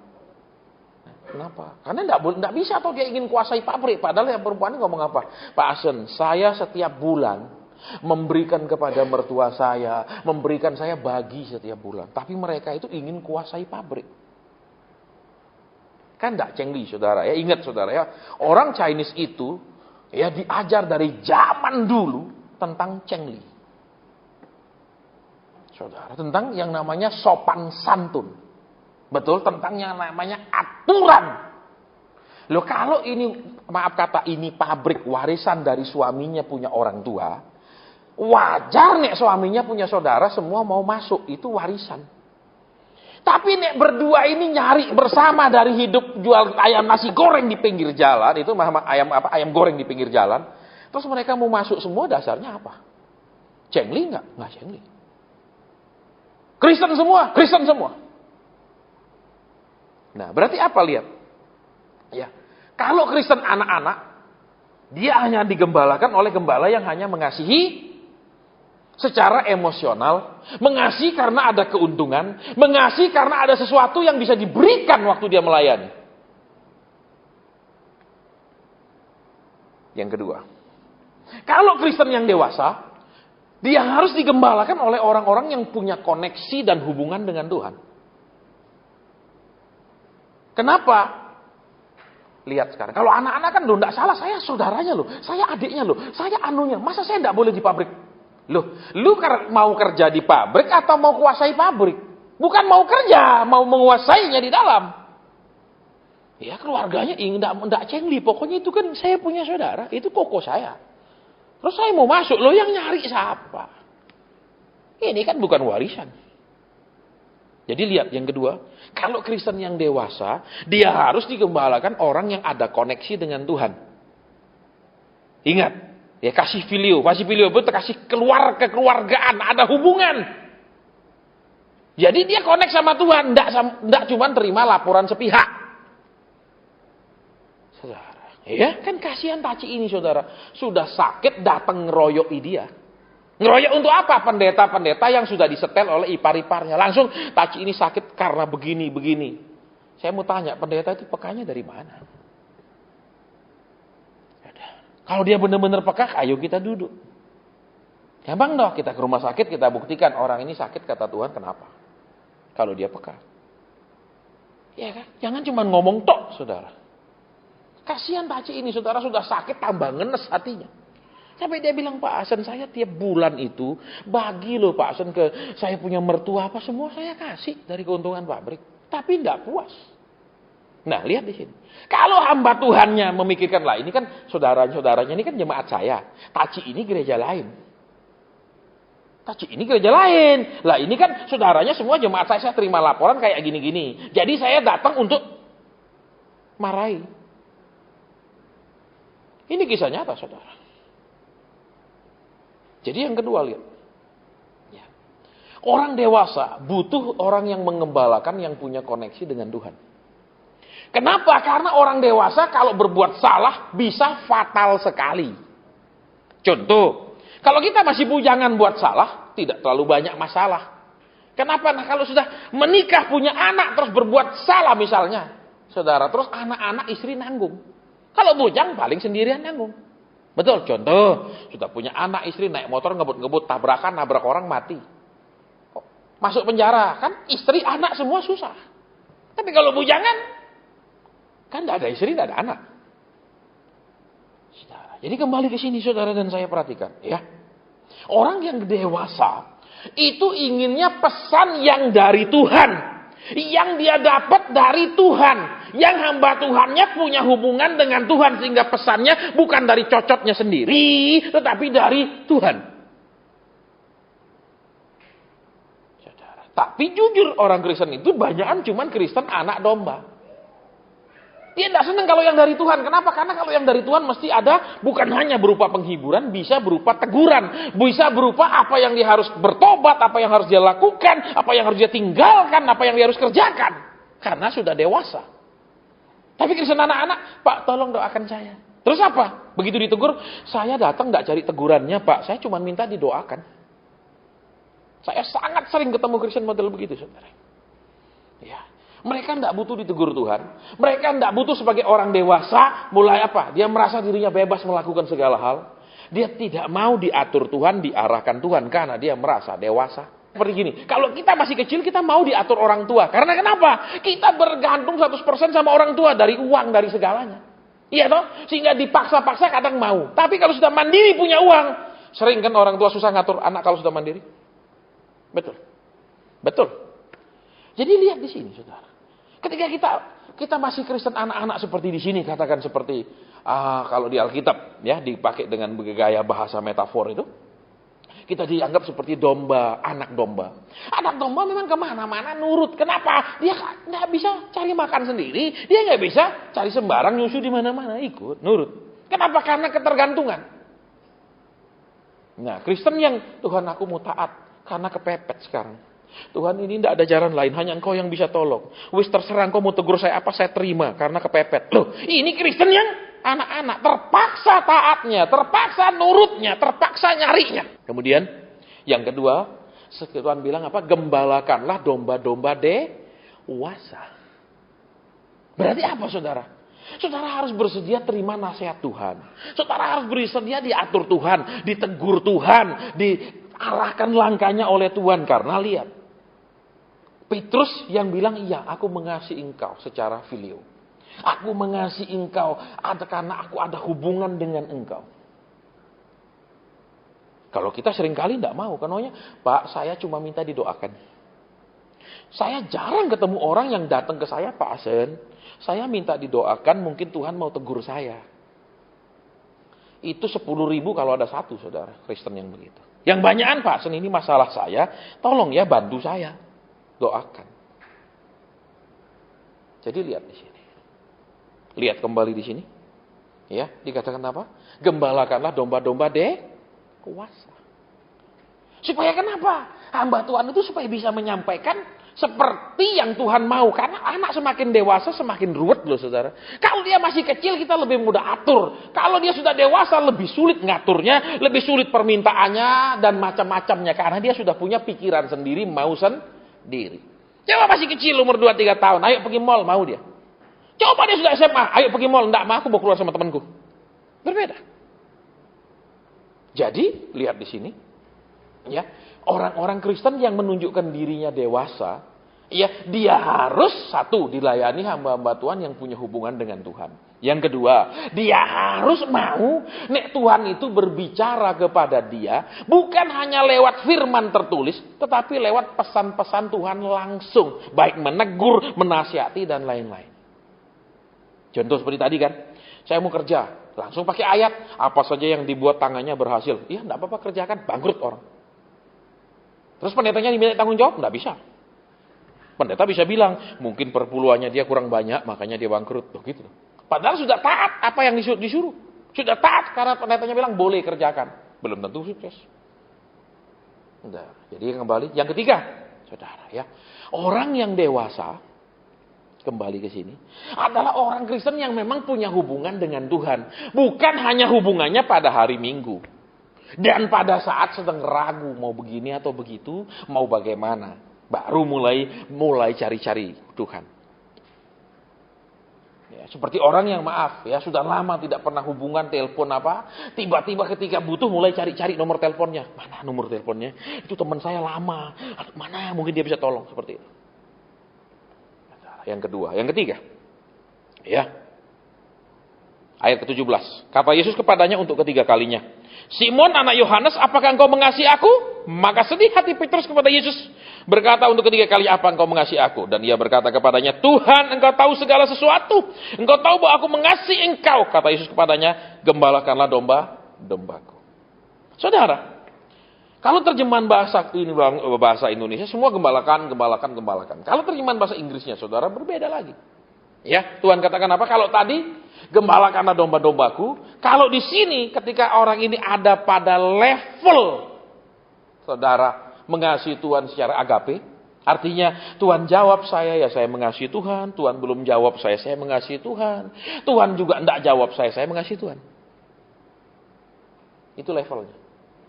Kenapa? Karena tidak bisa atau dia ingin kuasai pabrik. Padahal yang perempuan ini ngomong apa? Pak Asen, saya setiap bulan memberikan kepada mertua saya, memberikan saya bagi setiap bulan. Tapi mereka itu ingin kuasai pabrik. Kan tidak cengli saudara ya. Ingat saudara ya. Orang Chinese itu ya diajar dari zaman dulu tentang cengli. Saudara. Tentang yang namanya sopan santun. Betul. Tentang yang namanya aturan. Loh kalau ini maaf kata ini pabrik warisan dari suaminya punya orang tua. Wajar nih suaminya punya saudara semua mau masuk. Itu warisan. Tapi nek berdua ini nyari bersama dari hidup jual ayam nasi goreng di pinggir jalan, itu ayam goreng di pinggir jalan. Terus mereka mau masuk semua, dasarnya apa? Cengli enggak? Enggak cengli. Kristen semua, Kristen semua. Nah, berarti apa lihat? Ya. Kalau Kristen anak-anak, dia hanya digembalakan oleh gembala yang hanya mengasihi secara emosional, mengasihi karena ada keuntungan, mengasihi karena ada sesuatu yang bisa diberikan waktu dia melayani. Yang kedua, kalau Kristen yang dewasa, dia harus digembalakan oleh orang-orang yang punya koneksi dan hubungan dengan Tuhan. Kenapa? Lihat sekarang, kalau anak-anak kan enggak salah, saya saudaranya loh, saya adiknya loh, saya anunya, masa saya enggak boleh di pabrik? Loh, lu mau kerja di pabrik atau mau kuasai pabrik? Bukan mau kerja, mau menguasainya di dalam. Ya keluarganya enggak cengli, pokoknya itu kan saya punya saudara, itu koko saya. Terus saya mau masuk, lo yang nyari siapa? Ini kan bukan warisan. Jadi lihat yang kedua, kalau Kristen yang dewasa, dia harus digembalakan orang yang ada koneksi dengan Tuhan. Ingat, ya kasih filio betul, kasih kekeluargaan, ada hubungan. Jadi dia konek sama Tuhan, enggak cuma terima laporan sepihak. Saudara, ya kan kasihan Taci ini saudara, sudah sakit datang ngeroyoki dia. Ngeroyok untuk apa? Pendeta-pendeta yang sudah disetel oleh ipar-iparnya. Langsung, Taci ini sakit karena begini. Saya mau tanya, pendeta itu pekanya dari mana? Kalau dia benar-benar peka, ayo kita duduk. Gampang dong, kita ke rumah sakit, kita buktikan orang ini sakit, kata Tuhan, kenapa? Kalau dia peka. Ya kan? Jangan cuma ngomong tok, saudara. Kasihan Taci ini, saudara, sudah sakit, tambah ngenes hatinya. Sampai dia bilang, Pak Asen, saya tiap bulan itu bagi loh Pak Asen ke saya punya mertua apa semua saya kasih dari keuntungan pabrik. Tapi tidak puas. Nah, lihat di sini. Kalau hamba Tuhannya memikirkan lah, ini kan saudaranya ini kan jemaat saya. Taci ini gereja lain. Lah ini kan saudaranya semua jemaat saya terima laporan kayak gini-gini. Jadi saya datang untuk marahi. Ini kisah nyata, saudara. Jadi yang kedua lihat. Ya. Orang dewasa butuh orang yang mengembalakan yang punya koneksi dengan Tuhan. Kenapa? Karena orang dewasa kalau berbuat salah bisa fatal sekali. Contoh, kalau kita masih bujangan buat salah, tidak terlalu banyak masalah. Kenapa? Nah kalau sudah menikah punya anak terus berbuat salah misalnya. Saudara, terus anak-anak istri nanggung. Kalau bujang paling sendirian nanggung. Betul, contoh, sudah punya anak istri naik motor ngebut-ngebut, tabrakan, nabrak orang mati. Masuk penjara, kan istri, anak semua susah. Tapi kalau bujangan, kan tidak ada istri, tidak ada anak. Saudara, jadi kembali ke sini saudara dan saya perhatikan. Ya, orang yang dewasa, itu inginnya pesan yang dari Tuhan. Yang dia dapat dari Tuhan. Yang hamba Tuhannya punya hubungan dengan Tuhan. Sehingga pesannya bukan dari cocotnya sendiri. Tetapi dari Tuhan. Saudara. Tapi jujur orang Kristen itu banyakan cuman Kristen anak domba. Dia tidak senang kalau yang dari Tuhan. Kenapa? Karena kalau yang dari Tuhan mesti ada bukan hanya berupa penghiburan, bisa berupa teguran. Bisa berupa apa yang dia harus bertobat, apa yang harus dia lakukan, apa yang harus dia tinggalkan, apa yang dia harus kerjakan. Karena sudah dewasa. Tapi Kristen anak-anak, Pak tolong doakan saya. Terus apa? Begitu ditegur, saya datang tidak cari tegurannya Pak, saya cuma minta didoakan. Saya sangat sering ketemu Kristen model begitu saudara. Ya. Mereka tidak butuh ditegur Tuhan. Mereka tidak butuh sebagai orang dewasa. Mulai apa? Dia merasa dirinya bebas melakukan segala hal. Dia tidak mau diatur Tuhan, diarahkan Tuhan. Karena dia merasa dewasa. Seperti gini. Kalau kita masih kecil, kita mau diatur orang tua. Karena kenapa? Kita bergantung 100% sama orang tua. Dari uang, dari segalanya. Iya toh? Sehingga dipaksa-paksa kadang mau. Tapi kalau sudah mandiri punya uang. Sering kan orang tua susah ngatur anak kalau sudah mandiri. Betul. Jadi lihat di sini, saudara. Ketika kita masih Kristen anak-anak seperti di sini, katakan seperti kalau di Alkitab ya dipakai dengan gaya bahasa metafor itu. Kita dianggap seperti domba, anak domba. Anak domba memang kemana-mana nurut. Kenapa? Dia nggak bisa cari makan sendiri. Dia nggak bisa cari sembarang nyusu di mana-mana. Ikut, nurut. Kenapa? Karena ketergantungan. Nah, Kristen yang Tuhan aku mau taat karena kepepet sekarang. Tuhan ini tidak ada jalan lain, hanya Engkau yang bisa tolong. Wis terserah Engkau mau tegur saya apa, saya terima karena kepepet. Loh, ini Kristen yang anak-anak terpaksa taatnya, terpaksa nurutnya, terpaksa nyarinya. Kemudian yang kedua, Tuhan bilang apa? Gembalakanlah domba-domba dewasa. Berarti apa, saudara? Saudara harus bersedia terima nasihat Tuhan. Saudara harus bersedia diatur Tuhan, ditegur Tuhan, diarahkan langkahnya oleh Tuhan. Karena lihat, Petrus yang bilang, iya aku mengasihi engkau secara filio. Aku mengasihi engkau karena aku ada hubungan dengan engkau. Kalau kita seringkali tidak mau, karena Pak, saya cuma minta didoakan. Saya jarang ketemu orang yang datang ke saya, Pak Asen, saya minta didoakan, mungkin Tuhan mau tegur saya. Itu 10.000 kalau ada satu, saudara, Kristen yang begitu. Yang banyakan, Pak Asen, ini masalah saya, tolong ya bantu saya, doakan. Jadi lihat di sini. Lihat kembali di sini. Ya, dikatakan apa? Gembalakanlah domba-domba dewasa. Supaya kenapa? Hamba Tuhan itu supaya bisa menyampaikan seperti yang Tuhan mau. Karena anak semakin dewasa semakin ruwet loh, saudara. Kalau dia masih kecil kita lebih mudah atur. Kalau dia sudah dewasa lebih sulit ngaturnya, lebih sulit permintaannya dan macam-macamnya. Karena dia sudah punya pikiran sendiri, mau sendiri. Coba masih kecil umur 2-3 tahun, ayo pergi mall, mau dia. Coba dia sudah SMA, ayo pergi mall, enggak mau, aku mau keluar sama temanku. Berbeda. Jadi, lihat di sini. Ya, orang-orang Kristen yang menunjukkan dirinya dewasa, ya, dia harus satu dilayani hamba-hamba Tuhan yang punya hubungan dengan Tuhan. Yang kedua, dia harus mau nek Tuhan itu berbicara kepada dia bukan hanya lewat firman tertulis, tetapi lewat pesan-pesan Tuhan langsung, baik menegur, menasihati dan lain-lain. Contoh seperti tadi kan, saya mau kerja, langsung pakai ayat, apa saja yang dibuat tangannya berhasil. Iya, enggak apa-apa kerjakan, bangkrut orang. Terus pendetanya diminta tanggung jawab? Enggak bisa. Pendeta bisa bilang, mungkin perpuluhannya dia kurang banyak, makanya dia bangkrut. Begitu. Padahal sudah taat apa yang disuruh. Sudah taat karena pendetanya bilang boleh kerjakan. Belum tentu sukses. Nah, jadi kembali. Yang ketiga, saudara ya, orang yang dewasa, kembali ke sini, adalah orang Kristen yang memang punya hubungan dengan Tuhan. Bukan hanya hubungannya pada hari Minggu. Dan pada saat sedang ragu mau begini atau begitu, mau bagaimana. Baru mulai cari-cari Tuhan. Ya, seperti orang yang maaf ya, sudah lama tidak pernah hubungan telepon apa, tiba-tiba ketika butuh mulai cari-cari nomor teleponnya. Mana nomor teleponnya? Itu teman saya lama. Mana mungkin dia bisa tolong seperti itu. Yang kedua, yang ketiga. Ya. Ayat ke-17. Kata Yesus kepadanya untuk ketiga kalinya, Simon anak Yohanes, apakah engkau mengasihi aku? Maka sedih hati Petrus kepada Yesus, berkata untuk ketiga kali, apa engkau mengasihi aku? Dan ia berkata kepadanya, Tuhan, engkau tahu segala sesuatu. Engkau tahu bahwa aku mengasihi engkau. Kata Yesus kepadanya, gembalakanlah domba-dombaku. Saudara, kalau terjemahan bahasa Indonesia, semua gembalakan. Kalau terjemahan bahasa Inggrisnya, saudara, berbeda lagi. Ya, Tuhan katakan apa? Kalau tadi gembalakanlah domba-dombaku. Kalau di sini ketika orang ini ada pada level saudara mengasihi Tuhan secara agape, artinya Tuhan jawab saya, ya saya mengasihi Tuhan. Tuhan belum jawab saya mengasihi Tuhan. Tuhan juga tidak jawab saya mengasihi Tuhan. Itu levelnya.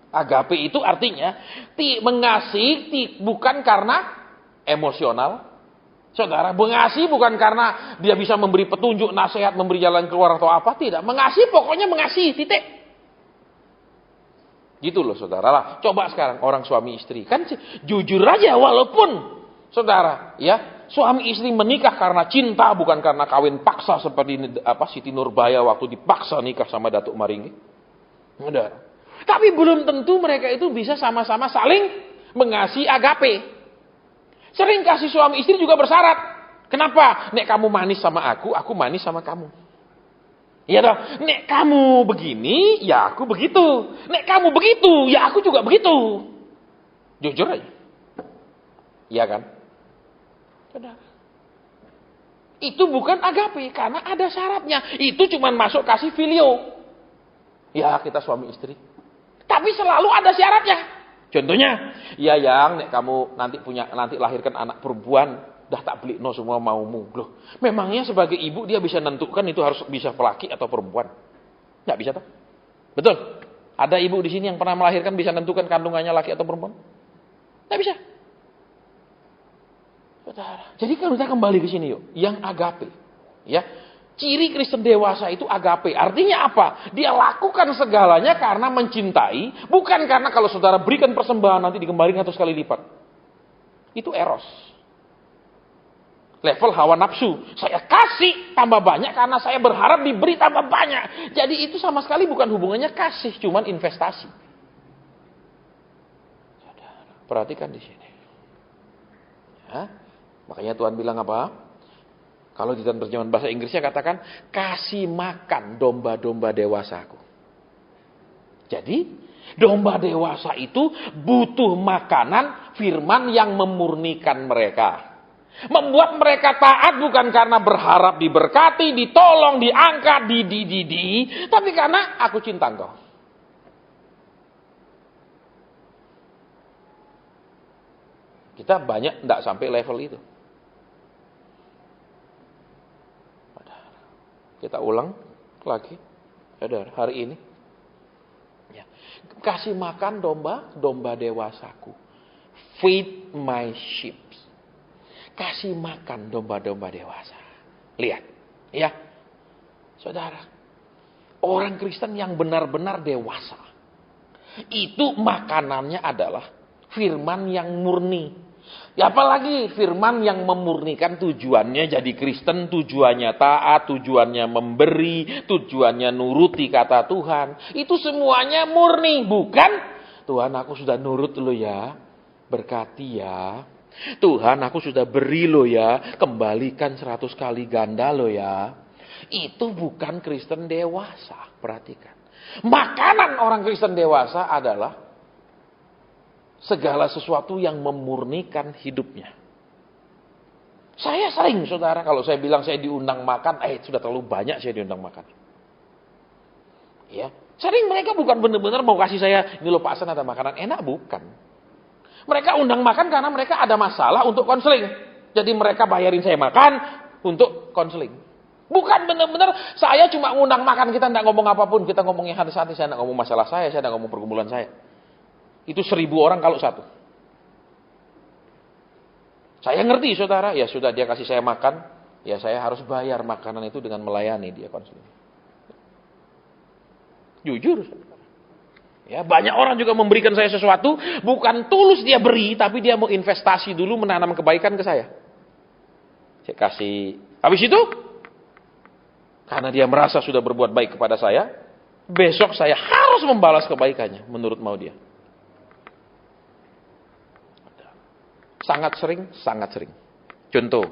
Agape itu artinya mengasihi bukan karena emosional. Saudara, mengasihi bukan karena dia bisa memberi petunjuk, nasihat, memberi jalan keluar atau apa, tidak. Mengasihi pokoknya mengasihi, titik. Gitu loh saudara lah. Coba sekarang orang suami istri, kan jujur aja walaupun saudara, ya, suami istri menikah karena cinta bukan karena kawin paksa seperti Siti Nurbaya waktu dipaksa nikah sama Datuk Maringgi. Saudara. Tapi belum tentu mereka itu bisa sama-sama saling mengasihi agape. Sering kasih suami istri juga bersyarat. Kenapa? Nek kamu manis sama aku manis sama kamu. Iya dong, nek kamu begini, ya aku begitu. Nek kamu begitu, ya aku juga begitu. Jujur aja. Iya kan? Saudara. Itu bukan agape, karena ada syaratnya. Itu cuma masuk kasih filio. Ya, kita suami istri. Tapi selalu ada syaratnya. Contohnya, ya yang nek kamu nanti lahirkan anak perempuan, dah tak beli no semua maumu. Loh, memangnya sebagai ibu dia bisa nentukan itu harus bisa laki atau perempuan? Nggak bisa toh? Betul? Ada ibu di sini yang pernah melahirkan bisa nentukan kandungannya laki atau perempuan? Nggak bisa. Jadi kalau kita kembali ke sini yuk, yang agape, ya, ciri Kristen dewasa itu agape. Artinya apa? Dia lakukan segalanya karena mencintai, bukan karena kalau saudara berikan persembahan nanti dikembalikan 100 kali lipat. Itu eros. Level hawa nafsu. Saya kasih tambah banyak karena saya berharap diberi tambah banyak. Jadi itu sama sekali bukan hubungannya kasih, cuman investasi. Saudara, perhatikan di sini. Ya. Makanya Tuhan bilang apa? Kalau di terjemahan bahasa Inggrisnya katakan, kasih makan domba-domba dewasaku. Jadi, domba dewasa itu butuh makanan firman yang memurnikan mereka. Membuat mereka taat bukan karena berharap diberkati, ditolong, diangkat, tapi karena aku cinta engkau. Kita banyak tidak sampai level itu. Kita ulang lagi. Ada hari ini. Ya. Kasih makan domba dewasaku. Feed my sheep. Kasih makan domba-domba dewasa. Lihat. Ya. Saudara. Orang Kristen yang benar-benar dewasa. Itu makanannya adalah firman yang murni. Ya apalagi firman yang memurnikan tujuannya jadi Kristen, tujuannya taat, tujuannya memberi, tujuannya nuruti kata Tuhan. Itu semuanya murni, bukan Tuhan aku sudah nurut lo ya, berkati ya. Tuhan aku sudah beri lo ya, kembalikan 100 kali ganda lo ya. Itu bukan Kristen dewasa, perhatikan. Makanan orang Kristen dewasa adalah segala sesuatu yang memurnikan hidupnya. Saya sering, saudara, kalau saya bilang saya diundang makan, sudah terlalu banyak saya diundang makan. Ya, sering mereka bukan benar-benar mau kasih saya, ini loh Pak Hasan ada makanan enak, bukan. Mereka undang makan karena mereka ada masalah untuk konseling. Jadi mereka bayarin saya makan untuk konseling. Bukan benar-benar saya cuma ngundang makan, kita tidak ngomong apapun, kita ngomongnya hati-hati, saya tidak ngomong masalah saya tidak ngomong pergumulan saya. Itu 1000 orang kalau satu. Saya ngerti saudara, ya sudah dia kasih saya makan, ya saya harus bayar makanan itu dengan melayani dia konseling. Jujur saudara. Ya, banyak orang juga memberikan saya sesuatu, bukan tulus dia beri, tapi dia mau investasi dulu menanam kebaikan ke saya. Saya kasih, habis itu, karena dia merasa sudah berbuat baik kepada saya, besok saya harus membalas kebaikannya menurut mau dia. Sangat sering. Contoh.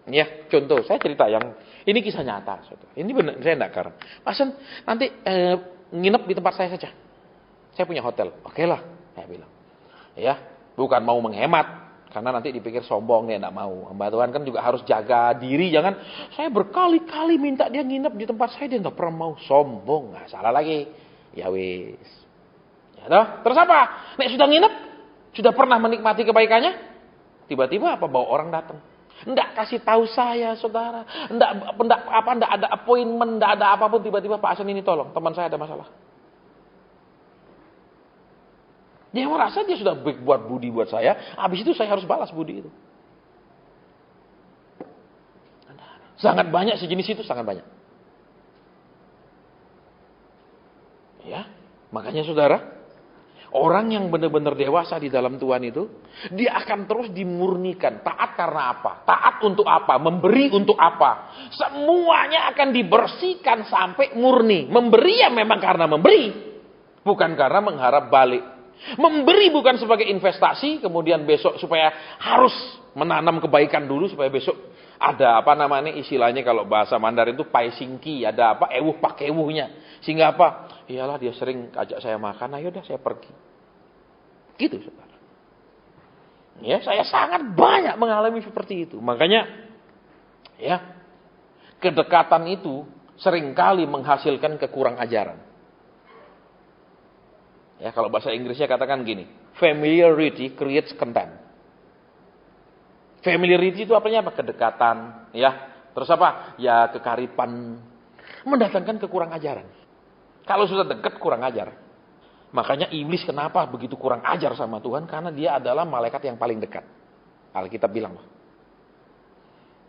Ya, contoh. Saya cerita yang, ini kisah nyata. Ini benar, saya tidak karang. Pasan, nanti nginep di tempat saya saja. Saya punya hotel. Oke lah, saya bilang. Ya, bukan mau menghemat. Karena nanti dipikir sombong, dia tidak mau. Hamba Tuhan kan juga harus jaga diri. Jangan, saya berkali-kali minta dia nginep di tempat saya, dia tidak pernah mau sombong. Nggak salah lagi. Ya wis. Ya toh, terus apa? Nek sudah nginep, sudah pernah menikmati kebaikannya? Tiba-tiba apa bawa orang datang? Enggak kasih tahu saya, saudara. Enggak ada appointment, enggak ada apapun. Tiba-tiba Pak Hasan ini tolong, teman saya ada masalah. Dia merasa dia sudah buat budi buat saya. Habis itu saya harus balas budi itu. Sangat banyak sejenis itu, sangat banyak. Ya, makanya saudara. Orang yang benar-benar dewasa di dalam Tuhan itu, dia akan terus dimurnikan. Taat karena apa? Taat untuk apa? Memberi untuk apa? Semuanya akan dibersihkan sampai murni. Memberi ya memang karena memberi. Bukan karena mengharap balik. Memberi bukan sebagai investasi, kemudian besok supaya harus menanam kebaikan dulu, supaya besok Ada apa namanya istilahnya kalau bahasa Mandarin itu paisingki, ada apa ewuh pak ewuhnya. Sehingga apa? Iyalah dia sering ajak saya makan, ayo dah saya pergi. Gitu saudara. Ya, saya sangat banyak mengalami seperti itu. Makanya ya, kedekatan itu seringkali menghasilkan kekurang ajaran. Ya, kalau bahasa Inggrisnya katakan gini, familiarity creates contempt. Familiarity itu artinya apa? Kedekatan, ya. Terus apa? Ya kekaripan, mendatangkan kekurang ajaran. Kalau sudah dekat kurang ajar. Makanya iblis kenapa begitu kurang ajar sama Tuhan? Karena dia adalah malaikat yang paling dekat. Alkitab bilang.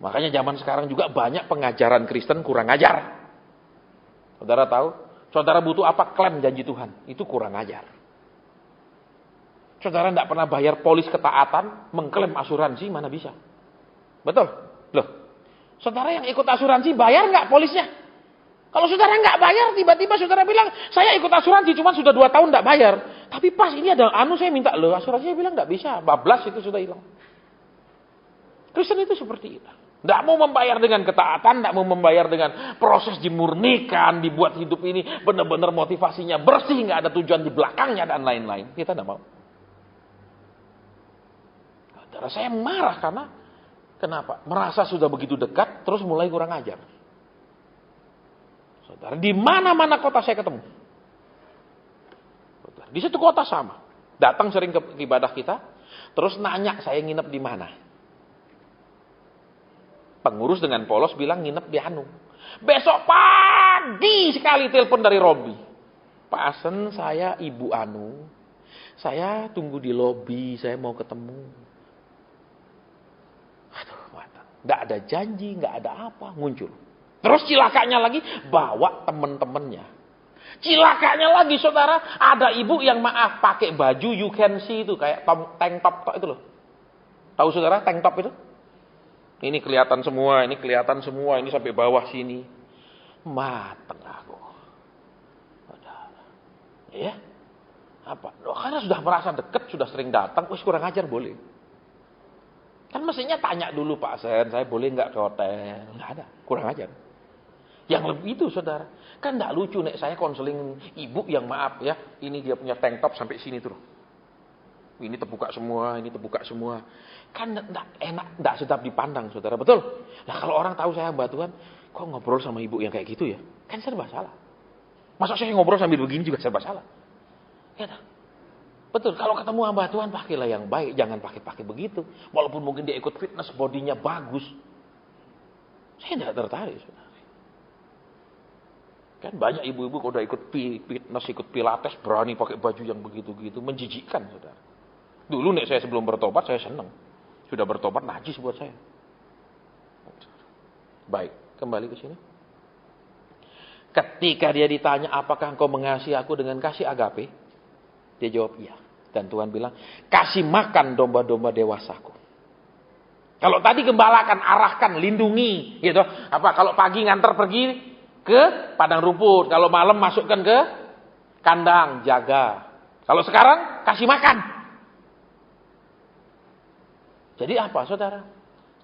Makanya zaman sekarang juga banyak pengajaran Kristen kurang ajar. Saudara tahu? Saudara butuh apa? Klaim janji Tuhan. Itu kurang ajar. Saudara tidak pernah bayar polis ketaatan, mengklaim asuransi, mana bisa? Betul? Loh, saudara yang ikut asuransi bayar nggak polisnya? Kalau saudara nggak bayar, tiba-tiba saudara bilang, saya ikut asuransi, cuma sudah 2 tahun nggak bayar. Tapi pas ini ada saya minta, loh asuransinya bilang nggak bisa, bablas itu sudah hilang. Kristen itu seperti itu. Tidak mau membayar dengan ketaatan, tidak mau membayar dengan proses dimurnikan, dibuat hidup ini benar-benar motivasinya bersih, nggak ada tujuan di belakangnya dan lain-lain. Kita tidak mau. Saya marah karena kenapa? Merasa sudah begitu dekat, terus mulai kurang ajar. Saudara, di mana-mana kota saya ketemu. Saudara, di satu kota sama. Datang sering ke ibadah kita, terus nanya saya nginep di mana. Pengurus dengan polos bilang nginep di Anu. Besok pagi sekali telepon dari Robi. Pak Asen, saya Ibu Anu. Saya tunggu di lobi, saya mau ketemu. Nggak ada janji, nggak ada apa, muncul. Terus cilakanya lagi, bawa teman-temannya. Cilakanya lagi, saudara, ada ibu yang maaf, pakai baju you can see itu, kayak tank top itu loh. Tahu saudara, tank top itu? Ini kelihatan semua, ini sampai bawah sini. Mateng aku. Ya, apa? Loh, karena sudah merasa dekat, sudah sering datang, kurang ajar boleh. Kan mestinya tanya dulu Pak Sen, saya boleh nggak ke hotel? Nggak ada, kurang ajar. Yang lebih itu saudara, kan nggak lucu nek saya konseling ibu yang maaf ya, ini dia punya tank top sampai sini tuh. Ini terbuka semua, ini terbuka semua. Kan nggak enak, nggak sedap dipandang saudara, betul? Nah kalau orang tahu saya hamba Tuhan, kok ngobrol sama ibu yang kayak gitu ya? Kan serba salah. Masa saya ngobrol sambil begini juga serba salah? Ya tak? Betul, kalau ketemu hamba Tuhan pakailah yang baik, jangan pakai begitu. Walaupun mungkin dia ikut fitness, bodinya bagus. Saya tidak tertarik, saudara. Kan banyak ibu-ibu kalau udah ikut fitness, ikut pilates, berani pakai baju yang begitu-gitu, menjijikkan, saudara. Dulu nek saya sebelum bertobat, saya senang. Sudah bertobat, najis buat saya. Baik, kembali ke sini. Ketika dia ditanya, apakah engkau mengasihi aku dengan kasih agape? Dia jawab iya. Dan Tuhan bilang, kasih makan domba-domba dewasaku. Kalau tadi gembalakan, arahkan, lindungi, gitu. Apa? Kalau pagi ngantar pergi ke padang rumput, kalau malam masukkan ke kandang, jaga. Kalau sekarang kasih makan. Jadi apa, saudara?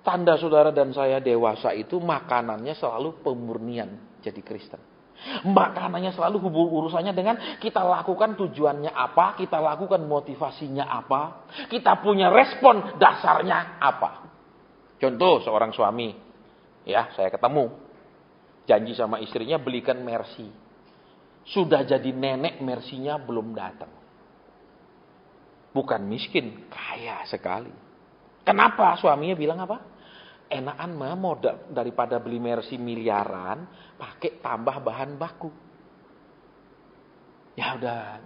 Tanda saudara dan saya dewasa itu makanannya selalu pemurnian jadi Kristen. Makanannya selalu urusannya dengan kita lakukan tujuannya apa, kita lakukan motivasinya apa, kita punya respon dasarnya apa. Contoh seorang suami, ya saya ketemu, janji sama istrinya belikan Mercy. Sudah jadi nenek Mercy-nya belum datang. Bukan miskin, kaya sekali. Kenapa suaminya bilang apa? Enakan mah modal daripada beli Mercy miliaran, pakai tambah bahan baku. Ya udah,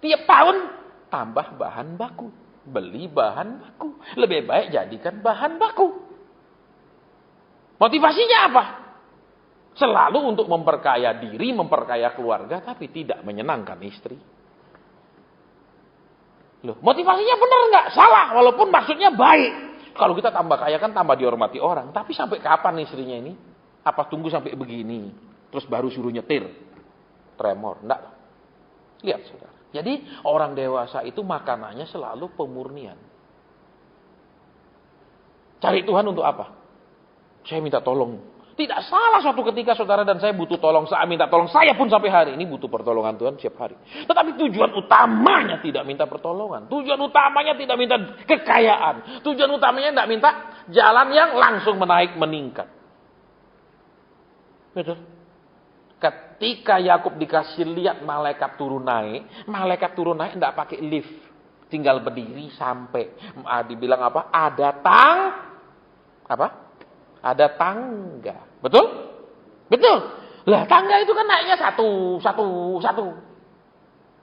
tiap tahun tambah bahan baku, beli bahan baku. Lebih baik jadikan bahan baku. Motivasinya apa? Selalu untuk memperkaya diri, memperkaya keluarga, tapi tidak menyenangkan istri. Loh, motivasinya benar nggak? Salah, walaupun maksudnya baik. Kalau kita tambah kaya kan tambah dihormati orang. Tapi sampai kapan istrinya ini? Apa tunggu sampai begini? Terus baru suruh nyetir? Tremor? Enggak. Lihat saudara. Jadi orang dewasa itu makanannya selalu pemurnian. Cari Tuhan untuk apa? Saya minta tolong. Tidak salah suatu ketika saudara dan saya butuh tolong. Saya minta tolong. Saya pun sampai hari ini butuh pertolongan Tuhan setiap hari. Tetapi tujuan utamanya tidak minta pertolongan. Tujuan utamanya tidak minta kekayaan. Tujuan utamanya tidak minta jalan yang langsung menaik meningkat. Betul. Ketika Yakub dikasih lihat malaikat turun naik tidak pakai lift, tinggal berdiri sampai. Dibilang apa? Ada tangga, betul? Betul. Lah tangga itu kan naiknya satu,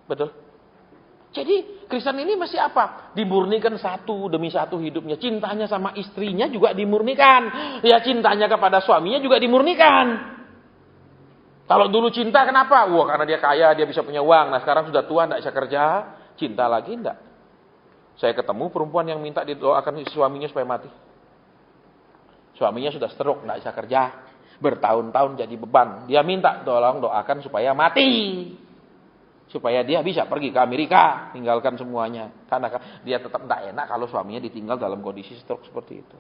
betul? Jadi Kristen ini masih apa? Dimurnikan satu demi satu hidupnya. Cintanya sama istrinya juga dimurnikan. Ya cintanya kepada suaminya juga dimurnikan. Kalau dulu cinta kenapa? Wah karena dia kaya, dia bisa punya uang. Nah sekarang sudah tua, tidak bisa kerja. Cinta lagi enggak. Saya ketemu perempuan yang minta didoakan suaminya supaya mati. Suaminya sudah stroke, tidak bisa kerja. Bertahun-tahun jadi beban. Dia minta tolong doakan supaya mati. Supaya dia bisa pergi ke Amerika. Tinggalkan semuanya. Karena dia tetap tidak enak kalau suaminya ditinggal dalam kondisi stroke seperti itu.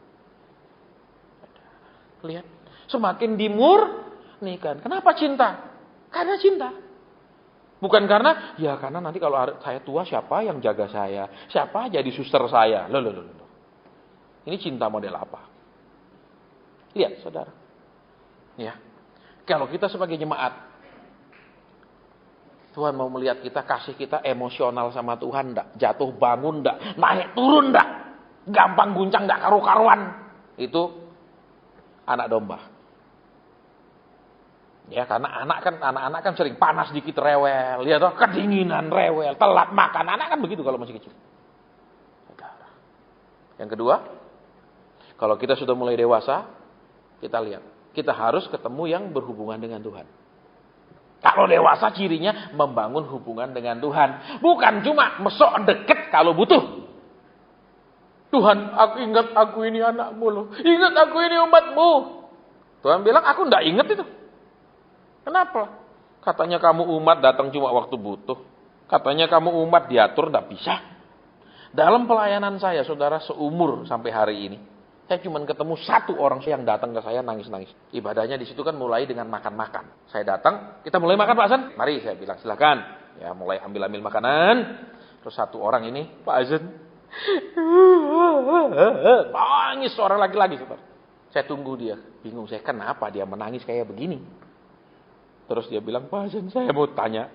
Lihat. Semakin dimurnikan. Kenapa cinta? Karena cinta. Bukan karena nanti kalau saya tua siapa yang jaga saya? Siapa jadi suster saya? Loh. Ini cinta model apa? Lihat saudara. Ya. Kalau kita sebagai jemaat, Tuhan mau melihat kita, kasih kita emosional sama Tuhan enggak? Jatuh bangun enggak? Naik turun enggak? Gampang guncang enggak karu-karuan? Itu anak domba. Ya, karena anak-anak kan sering panas dikit rewel, ya toh, kedinginan rewel, telat makan. Anak kan begitu kalau masih kecil. Yang kedua, kalau kita sudah mulai dewasa, kita lihat, kita harus ketemu yang berhubungan dengan Tuhan. Kalau dewasa cirinya membangun hubungan dengan Tuhan. Bukan cuma mesok deket kalau butuh. Tuhan, aku ingat aku ini anakmu loh. Ingat aku ini umatmu. Tuhan bilang, aku enggak ingat itu. Kenapa? Katanya kamu umat datang cuma waktu butuh. Katanya kamu umat diatur enggak bisa. Dalam pelayanan saya, saudara, seumur sampai hari ini, saya cuma ketemu satu orang yang datang ke saya nangis-nangis. Ibadahnya di situ kan mulai dengan makan-makan. Saya datang, kita mulai makan Pak Hasan. Mari saya bilang silakan. Ya mulai ambil-ambil makanan. Terus satu orang ini, Pak Hasan, nangis seorang laki-laki. Saya tunggu dia, bingung saya kenapa dia menangis kayak begini. Terus dia bilang, Pak Hasan saya mau tanya.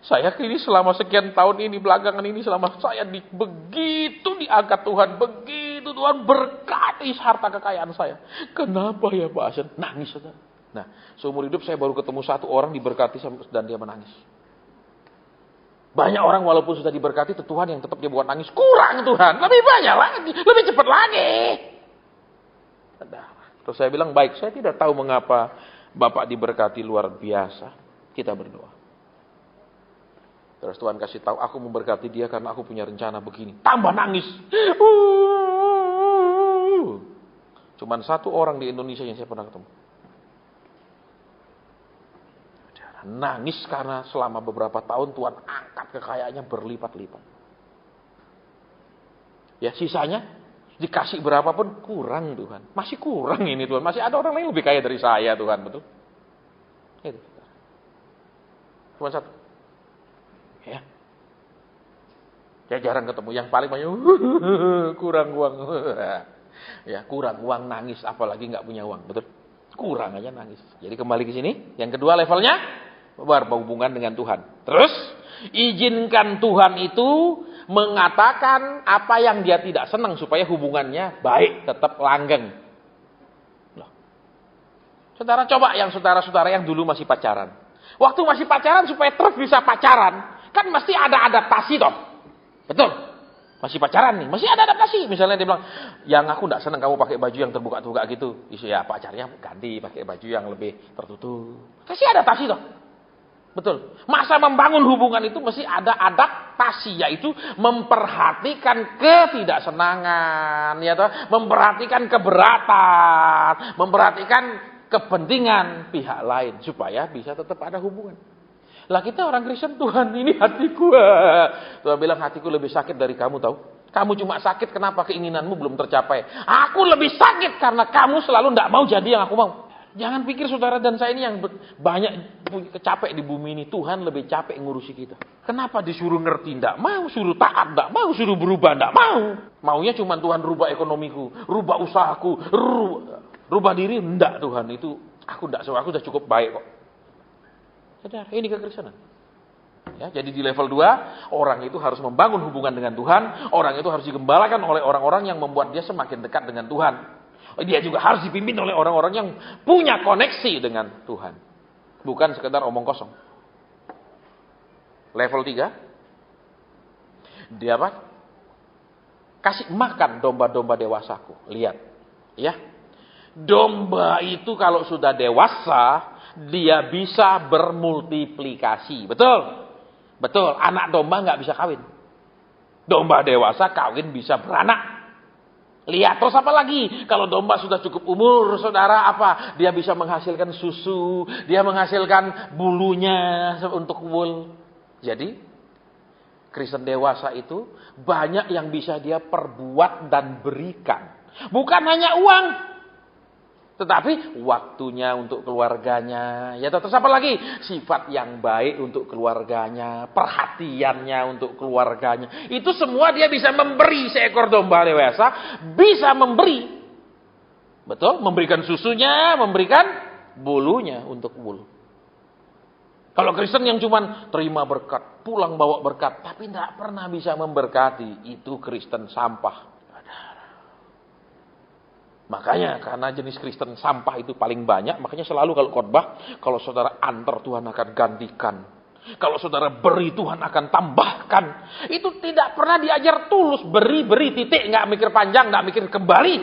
Saya kini selama sekian tahun ini, belakangan ini selama saya begitu diangkat Tuhan, begitu Tuhan berkati harta kekayaan saya. Kenapa ya Pak Hasan? Nangis saudara. Nah, seumur hidup saya baru ketemu satu orang diberkati dan dia menangis. Banyak orang walaupun sudah diberkati, Tuhan yang tetap dia buat nangis. Kurang Tuhan, lebih banyak lagi, lebih cepat lagi. Terus saya bilang, baik, saya tidak tahu mengapa Bapak diberkati luar biasa. Kita berdoa. Terus Tuhan kasih tahu, aku memberkati dia karena aku punya rencana begini. Tambah nangis. Cuman satu orang di Indonesia yang saya pernah ketemu. Nangis karena selama beberapa tahun Tuhan angkat kekayaannya berlipat-lipat. Ya sisanya dikasih berapapun kurang Tuhan. Masih kurang ini Tuhan. Masih ada orang lain lebih kaya dari saya Tuhan. Betul? Itu. Cuma satu. Ya. Saya jarang ketemu yang paling banyak kurang uang. Ya, kurang uang nangis apalagi enggak punya uang, betul? Kurang aja nangis. Jadi kembali ke sini, yang kedua levelnya berhubungan dengan Tuhan. Terus izinkan Tuhan itu mengatakan apa yang dia tidak senang supaya hubungannya baik, tetap langgeng. Loh. Saudara coba yang saudara-saudara yang dulu masih pacaran. Waktu masih pacaran supaya terus bisa pacaran, kan mesti ada adaptasi toh. Betul? Masih pacaran nih, masih ada adaptasi. Misalnya dia bilang, yang aku enggak senang kamu pakai baju yang terbuka-terbuka gitu. Ya pacarnya ganti pakai baju yang lebih tertutup. Kasih adaptasi toh. Betul. Masa membangun hubungan itu mesti ada adaptasi, yaitu memperhatikan ketidaksenangan, ya toh, memperhatikan keberatan, memperhatikan kepentingan pihak lain supaya bisa tetap ada hubungan. Lah kita orang Kristen, Tuhan ini hatiku. Tuhan bilang hatiku lebih sakit dari kamu tahu. Kamu cuma sakit, kenapa keinginanmu belum tercapai? Aku lebih sakit karena kamu selalu tidak mau jadi yang aku mau. Jangan pikir saudara dan saya ini yang banyak capek di bumi ini. Tuhan lebih capek ngurusi kita. Kenapa disuruh ngerti? Tidak mau. Suruh taat? Tidak mau. Suruh berubah? Tidak mau. Maunya cuma Tuhan rubah ekonomiku, rubah usahaku, rubah diri. Tidak Tuhan, itu aku tidak. Aku sudah cukup baik kok. Saudara, ini kekristenan. Ya, jadi di level 2, orang itu harus membangun hubungan dengan Tuhan. Orang itu harus digembalakan oleh orang-orang yang membuat dia semakin dekat dengan Tuhan. Dia juga harus dipimpin oleh orang-orang yang punya koneksi dengan Tuhan. Bukan sekedar omong kosong. Level 3. Dia apa? Kasih makan domba-domba dewasaku. Lihat. Ya. Domba itu kalau sudah dewasa, dia bisa bermultiplikasi. Betul? Betul. Anak domba nggak bisa kawin. Domba dewasa kawin bisa beranak. Lihat, terus apa lagi? Kalau domba sudah cukup umur, saudara, apa? Dia bisa menghasilkan susu, dia menghasilkan bulunya untuk wool. Jadi, Kristen dewasa itu banyak yang bisa dia perbuat dan berikan. Bukan hanya uang, tetapi waktunya untuk keluarganya. Ya, terus apa lagi? Sifat yang baik untuk keluarganya, perhatiannya untuk keluarganya. Itu semua dia bisa memberi. Seekor domba dewasa bisa memberi. Betul? Memberikan susunya, memberikan bulunya untuk wool. Kalau Kristen yang cuman terima berkat, pulang bawa berkat, tapi tidak pernah bisa memberkati, itu Kristen sampah. Makanya karena jenis Kristen sampah itu paling banyak, makanya selalu kalau khotbah, kalau saudara antar Tuhan akan gantikan. Kalau saudara beri Tuhan akan tambahkan. Itu tidak pernah diajar tulus, beri titik, nggak mikir panjang, nggak mikir kembali.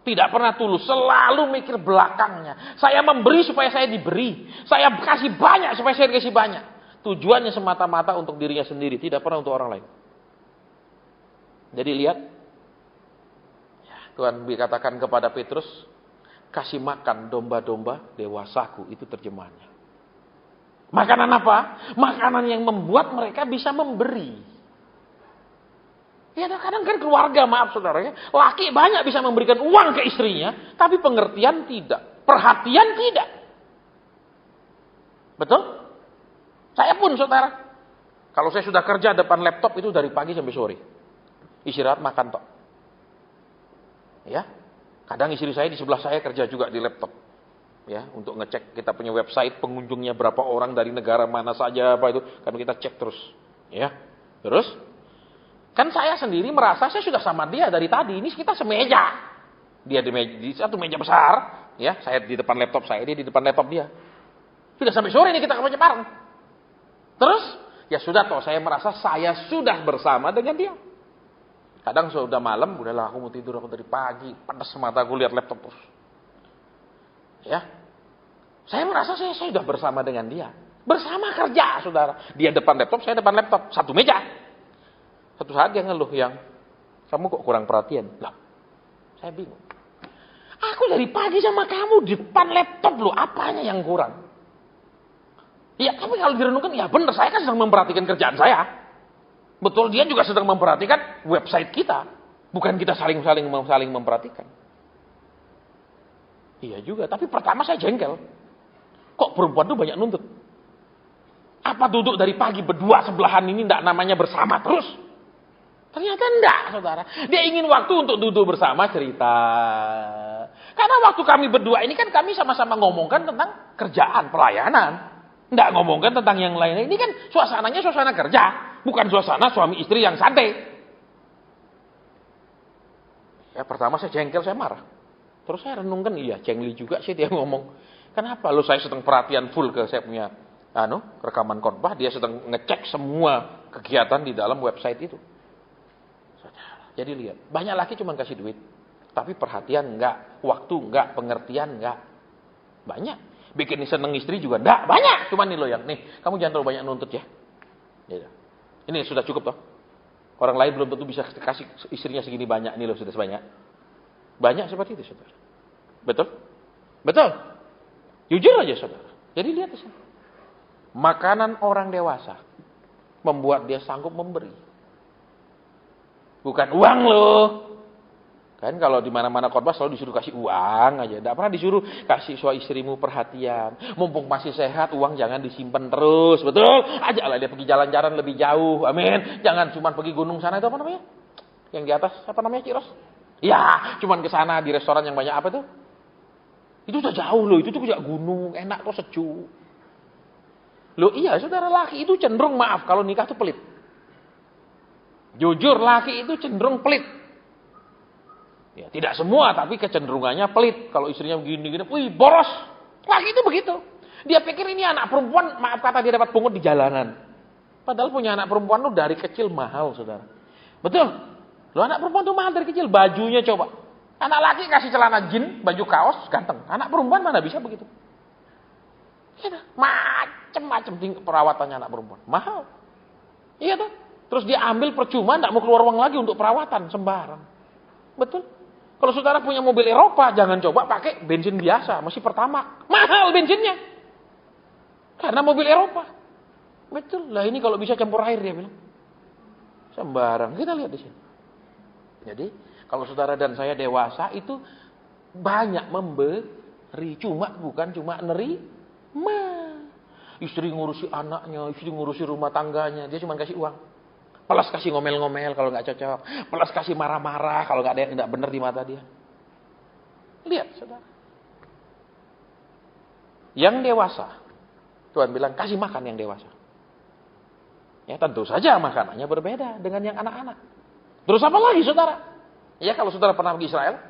Tidak pernah tulus, selalu mikir belakangnya. Saya memberi supaya saya diberi. Saya kasih banyak supaya saya dikasih banyak. Tujuannya semata-mata untuk dirinya sendiri, tidak pernah untuk orang lain. Jadi lihat, Tuhan dikatakan kepada Petrus, kasih makan domba-domba dewasaku, itu terjemahannya. Makanan apa? Makanan yang membuat mereka bisa memberi. Ya kadang kan keluarga, maaf saudara ya, laki banyak bisa memberikan uang ke istrinya, tapi pengertian tidak, perhatian tidak. Betul? Saya pun saudara, kalau saya sudah kerja depan laptop itu dari pagi sampai sore. Istirahat makan tok. Ya, kadang istri saya di sebelah saya kerja juga di laptop, ya, untuk ngecek kita punya website, pengunjungnya berapa orang dari negara mana saja, apa itu, kan kita cek terus, ya. Terus, kan saya sendiri merasa saya sudah sama dia dari tadi, ini kita semeja, dia di satu meja besar, ya, saya di depan laptop saya, dia di depan laptop dia, sudah sampai sore ini kita kerja bareng. Terus, ya sudah toh, saya merasa saya sudah bersama dengan dia. Kadang sudah malam, udahlah aku mau tidur, aku dari pagi, panas mataku lihat laptop terus. Ya, saya merasa saya sudah bersama dengan dia. Bersama kerja, saudara. Dia depan laptop, saya depan laptop. Satu meja. Satu saat dia ngeluh yang, kamu kok kurang perhatian? Lah, saya bingung. Aku dari pagi sama kamu di depan laptop loh, apanya yang kurang? Ya, tapi kalau direnungkan, ya benar, saya kan sedang memperhatikan kerjaan saya. Betul, dia juga sedang memperhatikan website kita. Bukan kita saling memperhatikan. Iya juga, tapi pertama saya jengkel. Kok perempuan itu banyak nuntut? Apa duduk dari pagi berdua sebelahan ini tidak namanya bersama terus? Ternyata enggak, saudara. Dia ingin waktu untuk duduk bersama cerita. Karena waktu kami berdua ini kan kami sama-sama ngomongkan tentang kerjaan, pelayanan. Tidak ngomongkan tentang yang lain. Ini kan suasananya suasana kerja. Bukan suasana suami istri yang santai. Ya pertama saya jengkel, saya marah. Terus saya renungkan, iya jengli juga sih dia ngomong. Kenapa lo saya sedang perhatian full ke saya punya rekaman khotbah. Dia sedang ngecek semua kegiatan di dalam website itu. Jadi lihat, banyak laki cuma kasih duit. Tapi perhatian enggak, waktu enggak, pengertian enggak. Banyak. Bikin seneng istri juga enggak, banyak. Cuman nih lo yang, nih kamu jangan terlalu banyak nuntut ya. Ini sudah cukup toh. Orang lain belum tentu bisa kasih istrinya segini banyak, ini lo sudah sebanyak. Banyak seperti itu saudara. Betul? Betul? Jujur aja saudara. Jadi lihat di sini. Makanan orang dewasa membuat dia sanggup memberi. Bukan uang loh. Kan kalau di mana-mana khotbah selalu disuruh kasih uang aja. Tidak pernah disuruh kasih suami istrimu perhatian. Mumpung masih sehat, uang jangan disimpan terus. Betul? Ajaklah dia pergi jalan-jalan lebih jauh. Amin. Jangan cuma pergi gunung sana, itu apa namanya? Yang di atas, apa namanya, Ciros? Ya, cuman ke sana di restoran yang banyak apa tuh? Itu udah jauh loh. Itu tuh kayak gunung, enak tuh, sejuk. Loh iya, saudara, laki itu cenderung, maaf, kalau nikah tuh pelit. Jujur, laki itu cenderung pelit. Ya, tidak semua, tapi kecenderungannya pelit. Kalau istrinya begini-gini, wih, boros. Laki itu begitu. Dia pikir ini anak perempuan, maaf kata, dia dapat pungut di jalanan. Padahal punya anak perempuan tuh dari kecil mahal, saudara. Betul? Loh, anak perempuan tuh mahal dari kecil. Bajunya coba. Anak laki kasih celana jin, baju kaos, ganteng. Anak perempuan mana bisa begitu? Ya, macem-macem perawatannya anak perempuan. Mahal. Iya tuh. Terus dia ambil percuma, tidak mau keluar uang lagi untuk perawatan, sembarang. Betul? Kalau saudara punya mobil Eropa, jangan coba pakai bensin biasa, masih Pertamax. Mahal bensinnya. Karena mobil Eropa. Betul. Lah ini kalau bisa campur air, dia bilang. Sembarang. Kita lihat di sini. Jadi, kalau saudara dan saya dewasa itu banyak memberi, bukan cuma nerima. Istri ngurusi anaknya, istri ngurusi rumah tangganya, dia cuma kasih uang. Pelas kasih ngomel-ngomel kalau nggak cocok. Pelas kasih marah-marah kalau nggak ada yang nggak benar di mata dia. Lihat, saudara. Yang dewasa, Tuhan bilang kasih makan yang dewasa. Ya tentu saja makanannya berbeda dengan yang anak-anak. Terus apa lagi, saudara? Ya kalau saudara pernah pergi Israel,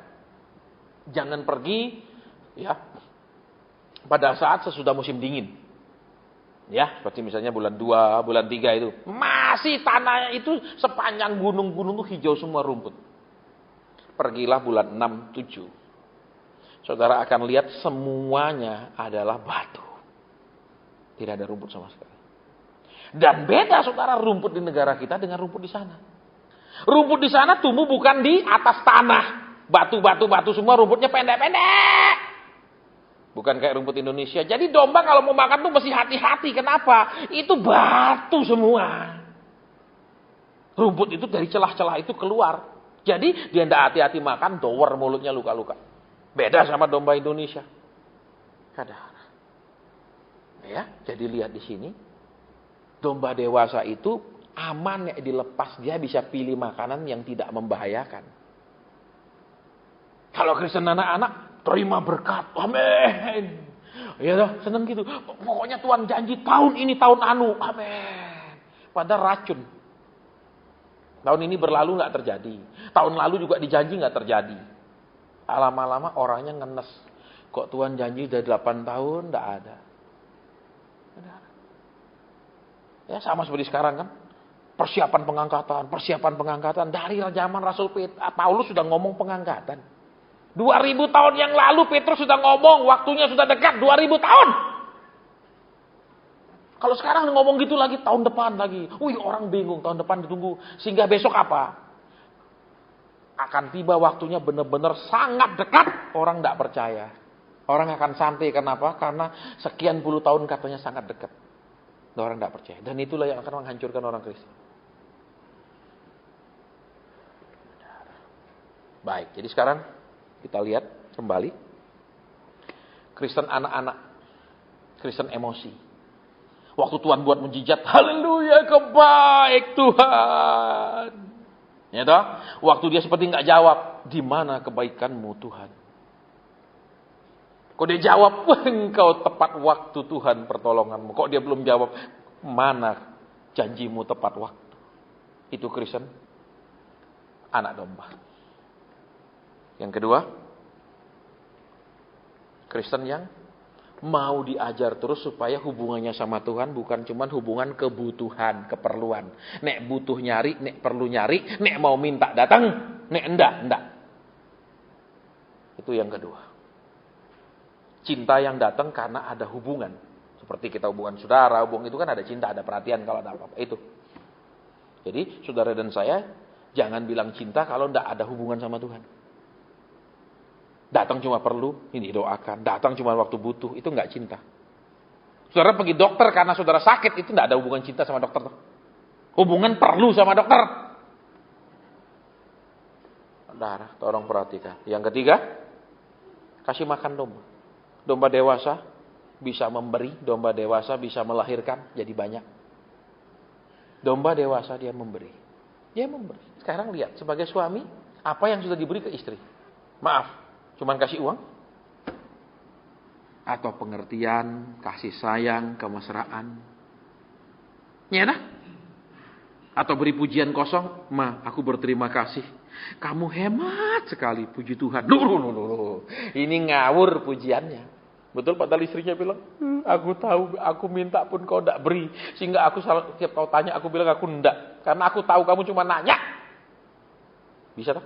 jangan pergi ya pada saat sesudah musim dingin. Ya, seperti misalnya bulan 2, bulan 3 itu. Masih tanahnya itu sepanjang gunung-gunung itu hijau semua rumput. Pergilah bulan 6, 7. Saudara akan lihat semuanya adalah batu. Tidak ada rumput sama sekali. Dan beda, saudara, rumput di negara kita dengan rumput di sana. Rumput di sana tumbuh bukan di atas tanah. Batu semua, rumputnya pendek-pendek. Bukan kayak rumput Indonesia. Jadi domba kalau mau makan tuh mesti hati-hati. Kenapa? Itu batu semua. Rumput itu dari celah-celah itu keluar. Jadi dia tidak hati-hati makan, dower mulutnya luka-luka. Beda sama domba Indonesia. Kadang. Ya, jadi lihat di sini. Domba dewasa itu aman ya dilepas. Dia bisa pilih makanan yang tidak membahayakan. Kalau Kristen anak-anak, terima berkat, amin. Ya dah, senang gitu. Pokoknya Tuhan janji tahun ini tahun anu, amin. Padahal racun. Tahun ini berlalu nggak terjadi. Tahun lalu juga dijanji nggak terjadi. Lama-lama orangnya ngenes. Kok Tuhan janji udah 8 tahun nggak ada. Ya sama seperti sekarang kan. Persiapan pengangkatan. Dari zaman Rasul Paulus sudah ngomong pengangkatan. 2000 tahun yang lalu Petrus sudah ngomong, waktunya sudah dekat, 2000 tahun. Kalau sekarang ngomong gitu lagi, tahun depan lagi. Wih, orang bingung, tahun depan ditunggu. Sehingga besok apa? Akan tiba waktunya benar-benar sangat dekat, orang tidak percaya. Orang akan santai, kenapa? Karena sekian puluh tahun katanya sangat dekat. Orang tidak percaya. Dan itulah yang akan menghancurkan orang Kristen. Baik, jadi sekarang kita lihat kembali. Kristen anak-anak. Kristen emosi. Waktu Tuhan buat mujizat. Haleluya, kebaik Tuhan. Ya toh? Waktu dia seperti nggak jawab. Di mana kebaikanmu Tuhan? Kok dia jawab, engkau tepat waktu Tuhan pertolonganmu. Kok dia belum jawab, mana janjimu tepat waktu? Itu Kristen anak domba. Yang kedua, Kristen yang mau diajar terus supaya hubungannya sama Tuhan bukan cuma hubungan kebutuhan, keperluan. Nek butuh nyari, nek perlu nyari, nek mau minta datang, nek enggak. Itu yang kedua. Cinta yang datang karena ada hubungan. Seperti kita hubungan saudara, hubungan itu kan ada cinta, ada perhatian kalau ada apa-apa. Itu. Jadi saudara dan saya jangan bilang cinta kalau enggak ada hubungan sama Tuhan. Datang cuma perlu, ini doakan. Datang cuma waktu butuh, itu enggak cinta. Saudara pergi dokter karena saudara sakit, itu enggak ada hubungan cinta sama dokter. Hubungan perlu sama dokter. Saudara, tolong perhatikan. Yang ketiga, kasih makan domba. Domba dewasa bisa memberi, domba dewasa bisa melahirkan jadi banyak. Domba dewasa dia memberi. Dia memberi. Sekarang lihat, sebagai suami, apa yang sudah diberi ke istri? Maaf, cuman kasih uang? Atau pengertian, kasih sayang, kemesraan? Ya dah? Atau beri pujian kosong? Ma, aku berterima kasih. Kamu hemat sekali, puji Tuhan. Loh. Ini ngawur pujiannya. Betul, padahal istrinya bilang, aku tahu, aku minta pun kau tidak beri. Sehingga aku setiap kau tanya, aku bilang aku tidak. Karena aku tahu kamu cuma nanya. Bisa tak?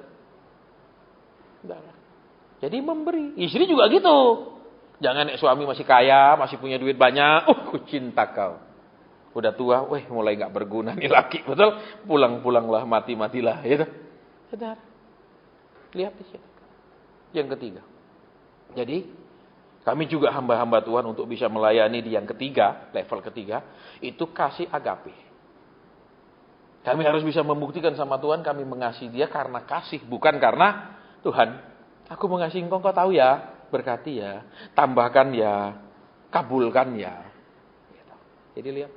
Tidak. Jadi memberi. Istri juga gitu. Jangan suami masih kaya, masih punya duit banyak. Aku cinta kau. Udah tua, mulai nggak berguna nih laki, betul? Pulang-pulanglah, mati-matilah, gitu. Saudara, lihat di sini. Yang ketiga. Jadi, kami juga hamba-hamba Tuhan untuk bisa melayani di yang ketiga, level ketiga, itu kasih agape. Kami harus bisa membuktikan sama Tuhan, kami mengasihi dia karena kasih, bukan karena Tuhan, aku mengasihi engkau tahu ya, berkati ya, tambahkan ya, kabulkan ya. Jadi lihat.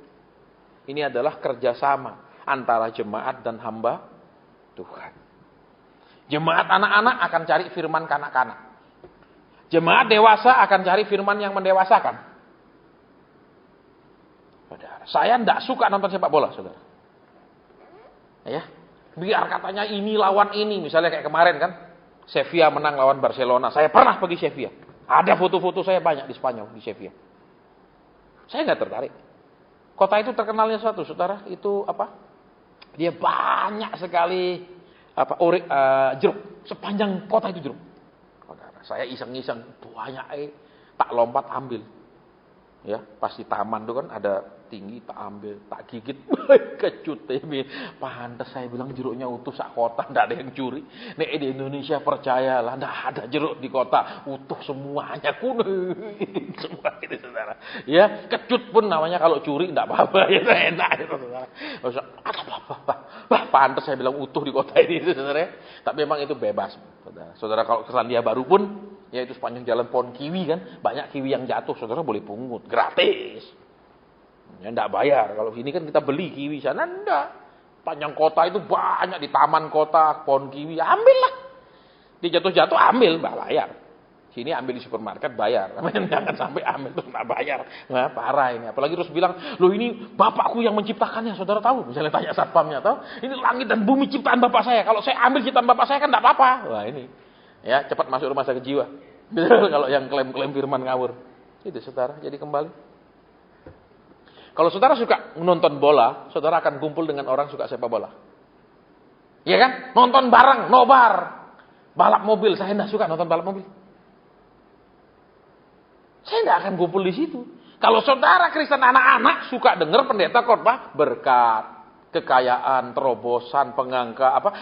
Ini adalah kerjasama antara jemaat dan hamba Tuhan. Jemaat anak-anak akan cari firman kanak-kanak. Jemaat dewasa akan cari firman yang mendewasakan. Saudara, saya tidak suka nonton sepak bola, saudara. Ya, biar katanya ini lawan ini, misalnya kayak kemarin kan, Sevilla menang lawan Barcelona. Saya pernah pergi Sevilla. Ada foto-foto saya banyak di Spanyol, di Sevilla. Saya nggak tertarik. Kota itu terkenalnya suatu, saudara, itu apa? Dia banyak sekali jeruk. Sepanjang kota itu jeruk. Saudara, saya iseng-iseng, banyak tak lompat ambil. Ya, pas di taman itu kan ada tinggi, tak ambil, tak gigit, kecut ini. Pantes saya bilang jeruknya utuh sak kota, tidak ada yang curi. Nek di Indonesia percayalah, tidak ada jeruk di kota utuh semuanya, kuning semua itu, saudara. Ya, kecut pun namanya kalau curi tidak apa-apa, ya enak itu, saudara. Pantes saya bilang utuh di kota ini, saudara. Tapi memang itu bebas, saudara. Saudara kalau ke Selandia Baru pun, ya itu sepanjang jalan pohon kiwi kan, banyak kiwi yang jatuh, saudara boleh pungut, gratis. Ya enggak bayar. Kalau sini kan kita beli kiwi, sana enggak. Panjang kota itu banyak, di taman kota, pohon kiwi, ambillah. Dia jatuh-jatuh ambil, bayar. Sini ambil di supermarket, bayar. Jangan sampai ambil terus enggak bayar. Nah, parah ini. Apalagi terus bilang, loh ini bapakku yang menciptakannya, saudara tahu? Misalnya tanya satpamnya, tahu? Ini langit dan bumi ciptaan bapak saya. Kalau saya ambil ciptaan bapak saya kan enggak apa-apa. Wah ini. Ya, cepat masuk rumah sakit jiwa. Kalau yang klaim-klaim firman ngawur. Itu saudara, jadi kembali. Kalau saudara suka nonton bola, saudara akan kumpul dengan orang suka sepak bola. Iya kan? Nonton bareng, nobar. Balap mobil, saya tidak suka nonton balap mobil. Saya tidak akan kumpul di situ. Kalau saudara Kristen anak-anak suka dengar pendeta khotbah berkat, kekayaan, terobosan,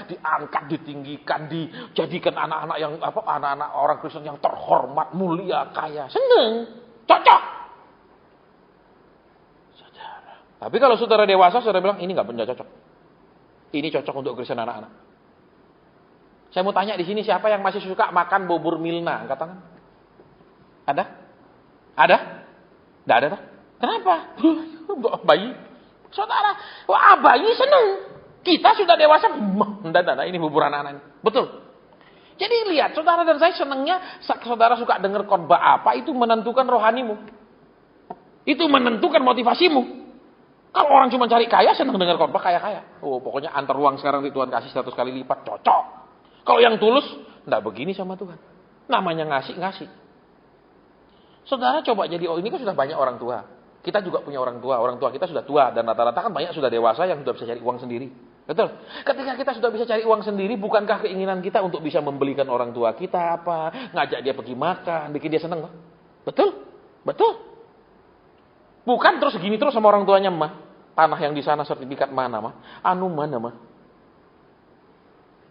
diangkat, ditinggikan, dijadikan anak-anak yang anak-anak orang Kristen yang terhormat, mulia, kaya, seneng, cocok. Tapi kalau saudara dewasa, saudara bilang, ini nggak cocok. Ini cocok untuk Kristen anak-anak. Saya mau tanya di sini, siapa yang masih suka makan bubur Milna? Angkat tangan. Ada? Ada? Nggak ada, tak? Kenapa? Bayi. Saudara, bayi seneng. Kita sudah dewasa, enggak, ini bubur anak-anak ini. Betul. Jadi lihat, saudara dan saya senengnya, saudara suka dengar khotbah apa, itu menentukan rohanimu. Itu menentukan motivasimu. Kalau orang cuma cari kaya, senang dengar khotbah kaya-kaya. Oh, pokoknya antar uang sekarang di Tuhan kasih 100 kali lipat, cocok. Kalau yang tulus, enggak begini sama Tuhan. Namanya ngasih. Saudara coba jadi, ini kan sudah banyak orang tua. Kita juga punya orang tua kita sudah tua. Dan rata-rata kan banyak sudah dewasa yang sudah bisa cari uang sendiri. Betul? Ketika kita sudah bisa cari uang sendiri, bukankah keinginan kita untuk bisa membelikan orang tua kita apa? Ngajak dia pergi makan, bikin dia senang. Betul? Betul? Bukan terus gini terus sama orang tuanya, mah. Tanah yang di sana sertifikat mana, mah? Anu mana, mah?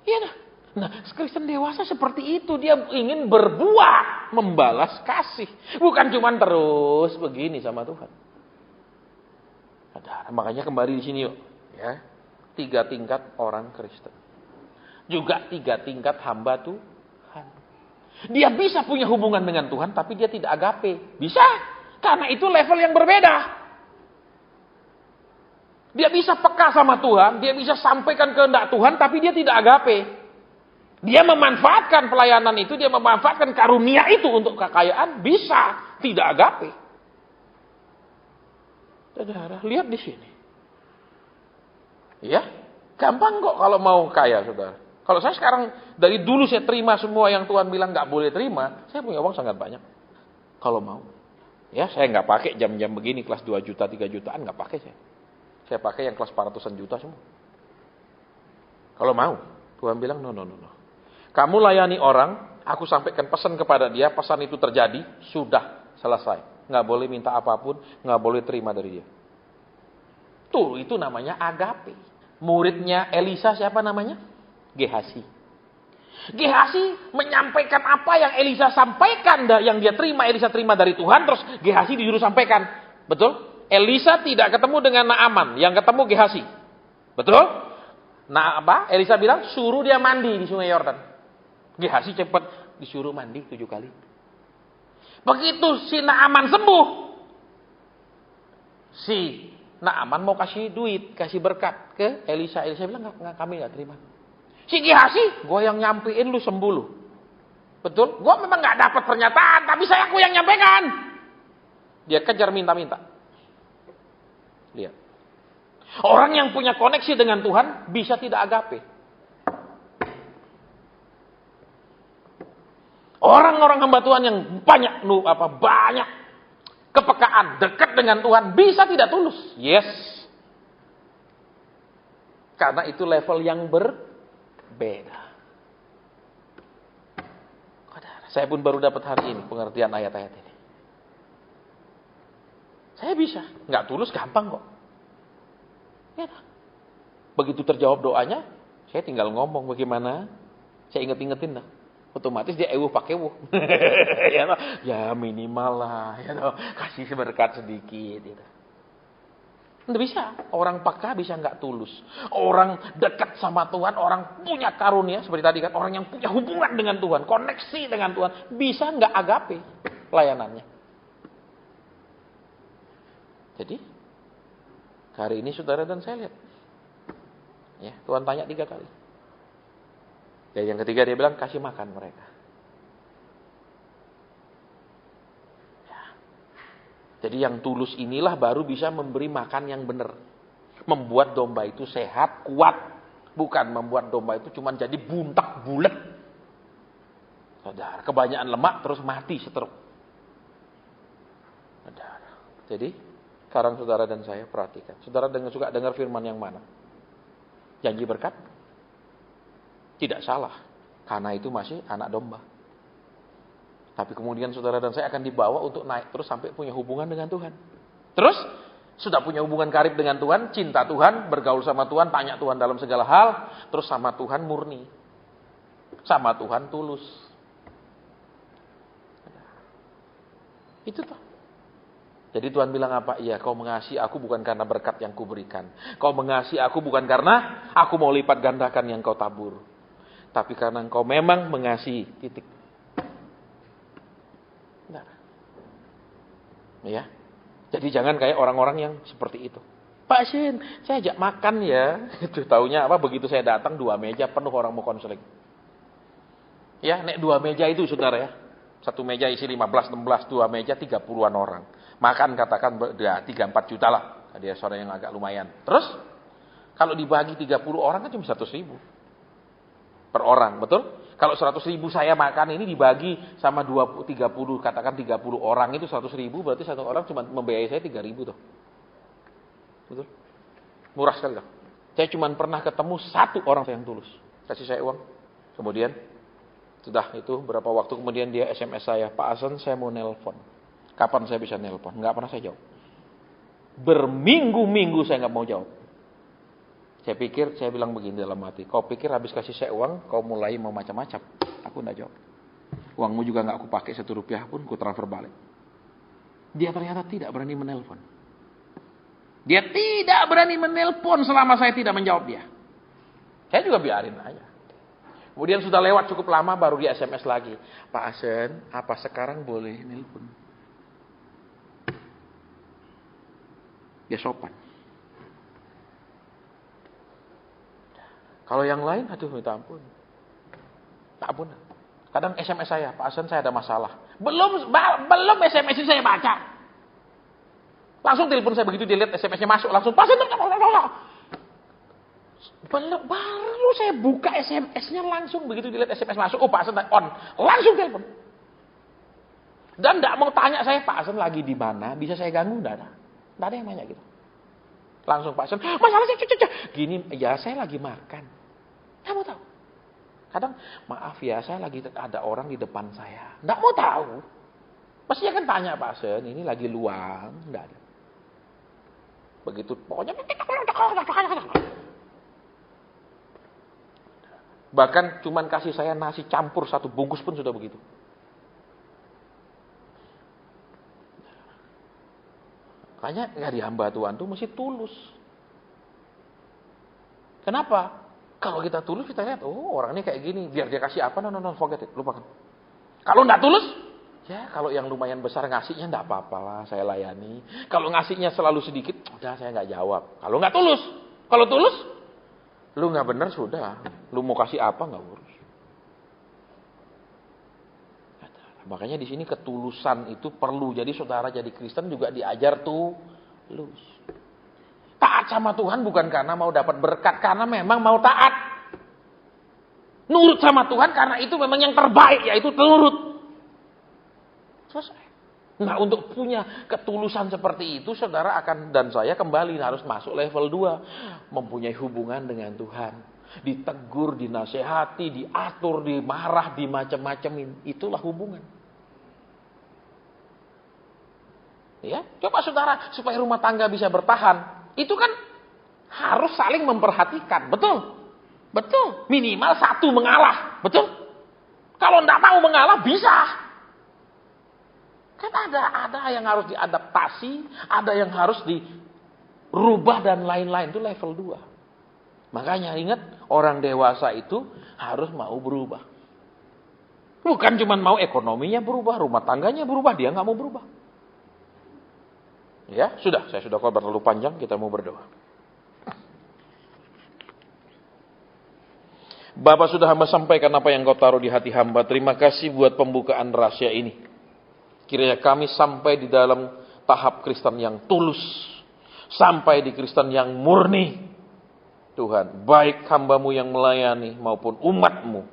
Iya dah. Nah, Kristen dewasa seperti itu. Dia ingin berbuat, membalas kasih. Bukan cuma terus begini sama Tuhan. Makanya kembali di sini yuk. Ya. 3 tingkat orang Kristen. Juga 3 tingkat hamba Tuhan. Dia bisa punya hubungan dengan Tuhan, tapi dia tidak agape. Bisa. Karena itu level yang berbeda. Dia bisa peka sama Tuhan, dia bisa sampaikan kehendak Tuhan, tapi dia tidak agape. Dia memanfaatkan pelayanan itu, dia memanfaatkan karunia itu untuk kekayaan, bisa. Tidak agape. Saudara, lihat di sini. Ya, gampang kok kalau mau kaya, saudara. Kalau saya sekarang, dari dulu saya terima semua yang Tuhan bilang gak boleh terima, saya punya uang sangat banyak. Kalau mau. Ya, saya gak pakai jam-jam begini, kelas 2 juta, 3 jutaan, gak pakai saya. Saya pakai yang kelas 400-an juta semua. Kalau mau. Tuhan bilang, no. Kamu layani orang, aku sampaikan pesan kepada dia, pesan itu terjadi, sudah selesai. Gak boleh minta apapun, gak boleh terima dari dia. Tuh, itu namanya agape. Muridnya Elisa siapa namanya? Gehasi. Gehasi menyampaikan apa yang Elisa sampaikan, yang dia terima, Elisa terima dari Tuhan, terus Gehasi disuruh sampaikan. Betul? Elisa tidak ketemu dengan Naaman, yang ketemu Gehasi. Betul? Nah, Elisa bilang, suruh dia mandi di sungai Yordan. Gehasi cepat disuruh mandi 7 kali. Begitu si Naaman sembuh, si Naaman mau kasih duit, kasih berkat ke Elisa. Elisa bilang, nggak, kami nggak terima. Si Gehasi, gue yang nyampein lu sembuh lu. Betul? Gue memang nggak dapat pernyataan, tapi aku yang nyampaikan. Dia kejar minta-minta. Lihat. Orang yang punya koneksi dengan Tuhan bisa tidak agape. Orang-orang hamba Tuhan yang banyak kepekaan, dekat dengan Tuhan bisa tidak tulus. Yes. Karena itu level yang berbeda. Saya pun baru dapat hari ini pengertian ayat-ayat ini. Saya bisa. Nggak tulus gampang kok. Ya. Begitu terjawab doanya, saya tinggal ngomong bagaimana. Saya inget-ingetin dah. Otomatis dia pakai ya minimal lah. Ya, kasih berkat sedikit. Ya. Nggak bisa. Orang peka bisa nggak tulus. Orang dekat sama Tuhan, orang punya karunia. Seperti tadi kan, orang yang punya hubungan dengan Tuhan, koneksi dengan Tuhan, bisa nggak agape layanannya. Jadi, hari ini saudara dan saya lihat. Ya, Tuhan tanya 3 kali. Ya, yang ketiga dia bilang, kasih makan mereka. Jadi yang tulus inilah baru bisa memberi makan yang benar. Membuat domba itu sehat, kuat. Bukan membuat domba itu cuma jadi buntak, bulet. Saudara, kebanyakan lemak terus mati seteruk. Saudara. Jadi, sekarang saudara dan saya perhatikan. Saudara suka dengar firman yang mana? Janji berkat? Tidak salah. Karena itu masih anak domba. Tapi kemudian saudara dan saya akan dibawa untuk naik terus sampai punya hubungan dengan Tuhan. Terus sudah punya hubungan karib dengan Tuhan, cinta Tuhan, bergaul sama Tuhan, tanya Tuhan dalam segala hal, terus sama Tuhan murni. Sama Tuhan tulus. Itu toh. Jadi Tuhan bilang apa? Iya, kau mengasihi aku bukan karena berkat yang kuberikan. Kau mengasihi aku bukan karena aku mau lipat gandakan yang kau tabur. Tapi karena engkau memang mengasihi, titik. Ya. Jadi jangan kayak orang-orang yang seperti itu. Pak Shin, saya ajak makan ya. Itu taunya apa? Begitu saya datang 2 meja penuh orang mau konseling. Ya, nek 2 meja itu saudara ya. 1 meja isi 15, 16, 2 meja 30-an orang. Makan katakan 3-4 juta lah. Dia saudara yang agak lumayan. Terus kalau dibagi 30 orang kan cuma 100.000 per orang, betul? Kalau 100.000 saya makan ini dibagi sama 30, katakan 30 orang itu 100.000, berarti satu orang cuma membiayai saya 3.000 tuh. Betul? Murah sekali lah. Saya cuma pernah ketemu 1 orang yang tulus. Kasih saya uang. Kemudian, sudah itu berapa waktu kemudian dia SMS saya, Pak Asen saya mau nelpon. Kapan saya bisa nelpon? Nggak pernah saya jawab. Berminggu-minggu saya nggak mau jawab. Saya bilang begini dalam hati, kau pikir habis kasih saya uang, kau mulai mau macam-macam. Aku enggak jawab. Uangmu juga enggak aku pakai 1 rupiah pun, ku transfer balik. Dia ternyata tidak berani menelpon. Dia tidak berani menelpon selama saya tidak menjawab dia. Saya juga biarin aja. Kemudian sudah lewat cukup lama baru dia SMS lagi. Pak Asen, apa sekarang boleh nelpon? Dia sopan. Kalau yang lain, aduh minta ampun. Tak ampun. Kadang SMS saya, Pak Asen saya ada masalah. Belum SMS itu saya baca. Langsung telepon saya begitu dia lihat SMS-nya masuk. Langsung, Pak Asen, baru saya buka SMS-nya langsung begitu dilihat SMS masuk. Oh Pak Asen on, langsung telepon. Dan tidak mau tanya saya Pak Asen lagi di mana, bisa saya ganggu? Tidak ada yang nanya gitu. Langsung Pak Asen, masalah saya gini, ya saya lagi makan. Tidak mau tahu. Kadang maaf ya saya lagi ada orang di depan saya. Tidak mau tahu. Pastinya kan tanya Pak Asen, ini lagi luang, tidak ada. Begitu pokoknya. Bahkan cuman kasih saya nasi campur 1 bungkus pun sudah begitu. Makanya dari hamba Tuhan itu mesti tulus. Kenapa? Kalau kita tulus kita lihat, oh orang ini kayak gini, biar dia kasih apa, no, forget it, lupakan. Kalau enggak tulus, ya kalau yang lumayan besar ngasihnya enggak apa-apa lah, saya layani. Kalau ngasihnya selalu sedikit, udah saya enggak jawab. Kalau enggak tulus, kalau tulus, lu enggak benar sudah, lu mau kasih apa enggak urus. Makanya di sini ketulusan itu perlu. Jadi saudara jadi Kristen juga diajar tulus. Taat sama Tuhan bukan karena mau dapat berkat, karena memang mau taat. Nurut sama Tuhan karena itu memang yang terbaik, yaitu nurut. Selesai. Nah untuk punya ketulusan seperti itu, saudara akan dan saya kembali harus masuk level 2. Mempunyai hubungan dengan Tuhan. Ditegur, dinasehati, diatur, dimarah, dimacem-macemin. Itulah hubungan. Ya, coba saudara supaya rumah tangga bisa bertahan. Itu kan harus saling memperhatikan, betul? Betul. Minimal satu mengalah, betul? Kalau tidak mau mengalah bisa. Kan ada yang harus diadaptasi, ada yang harus dirubah dan lain-lain. Itu level 2. Makanya ingat, orang dewasa itu harus mau berubah. Bukan cuma mau ekonominya berubah, rumah tangganya berubah, dia nggak mau berubah. Ya, saya sudah khotbah terlalu panjang, kita mau berdoa. Bapa, sudah hamba sampaikan apa yang kau taruh di hati hamba. Terima kasih buat pembukaan rahasia ini. Kiranya kami sampai di dalam tahap Kristen yang tulus. Sampai di Kristen yang murni. Tuhan, baik hambamu yang melayani maupun umatmu.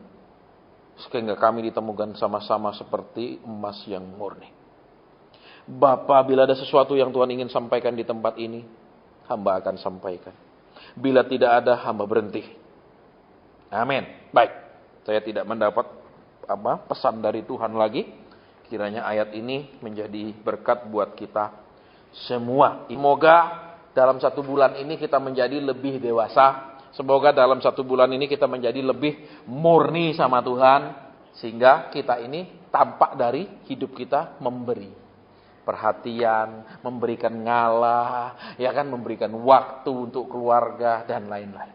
Sehingga kami ditemukan sama-sama seperti emas yang murni. Bapa, bila ada sesuatu yang Tuhan ingin sampaikan di tempat ini, hamba akan sampaikan. Bila tidak ada, hamba berhenti. Amin. Baik, saya tidak mendapat pesan dari Tuhan lagi. Kiranya ayat ini menjadi berkat buat kita semua. Semoga dalam 1 bulan ini kita menjadi lebih dewasa. Semoga dalam 1 bulan ini kita menjadi lebih murni sama Tuhan. Sehingga kita ini tampak dari hidup kita memberi. Perhatian, memberikan ngalah, ya kan, memberikan waktu untuk keluarga dan lain-lain.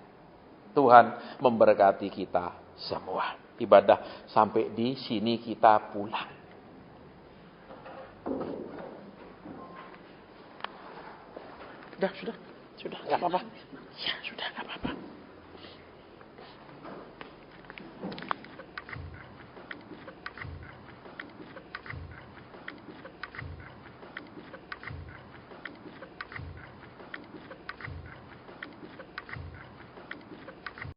Tuhan memberkati kita semua. Ibadah sampai di sini kita pulang. Sudah, enggak apa-apa. Ya, sudah enggak apa-apa.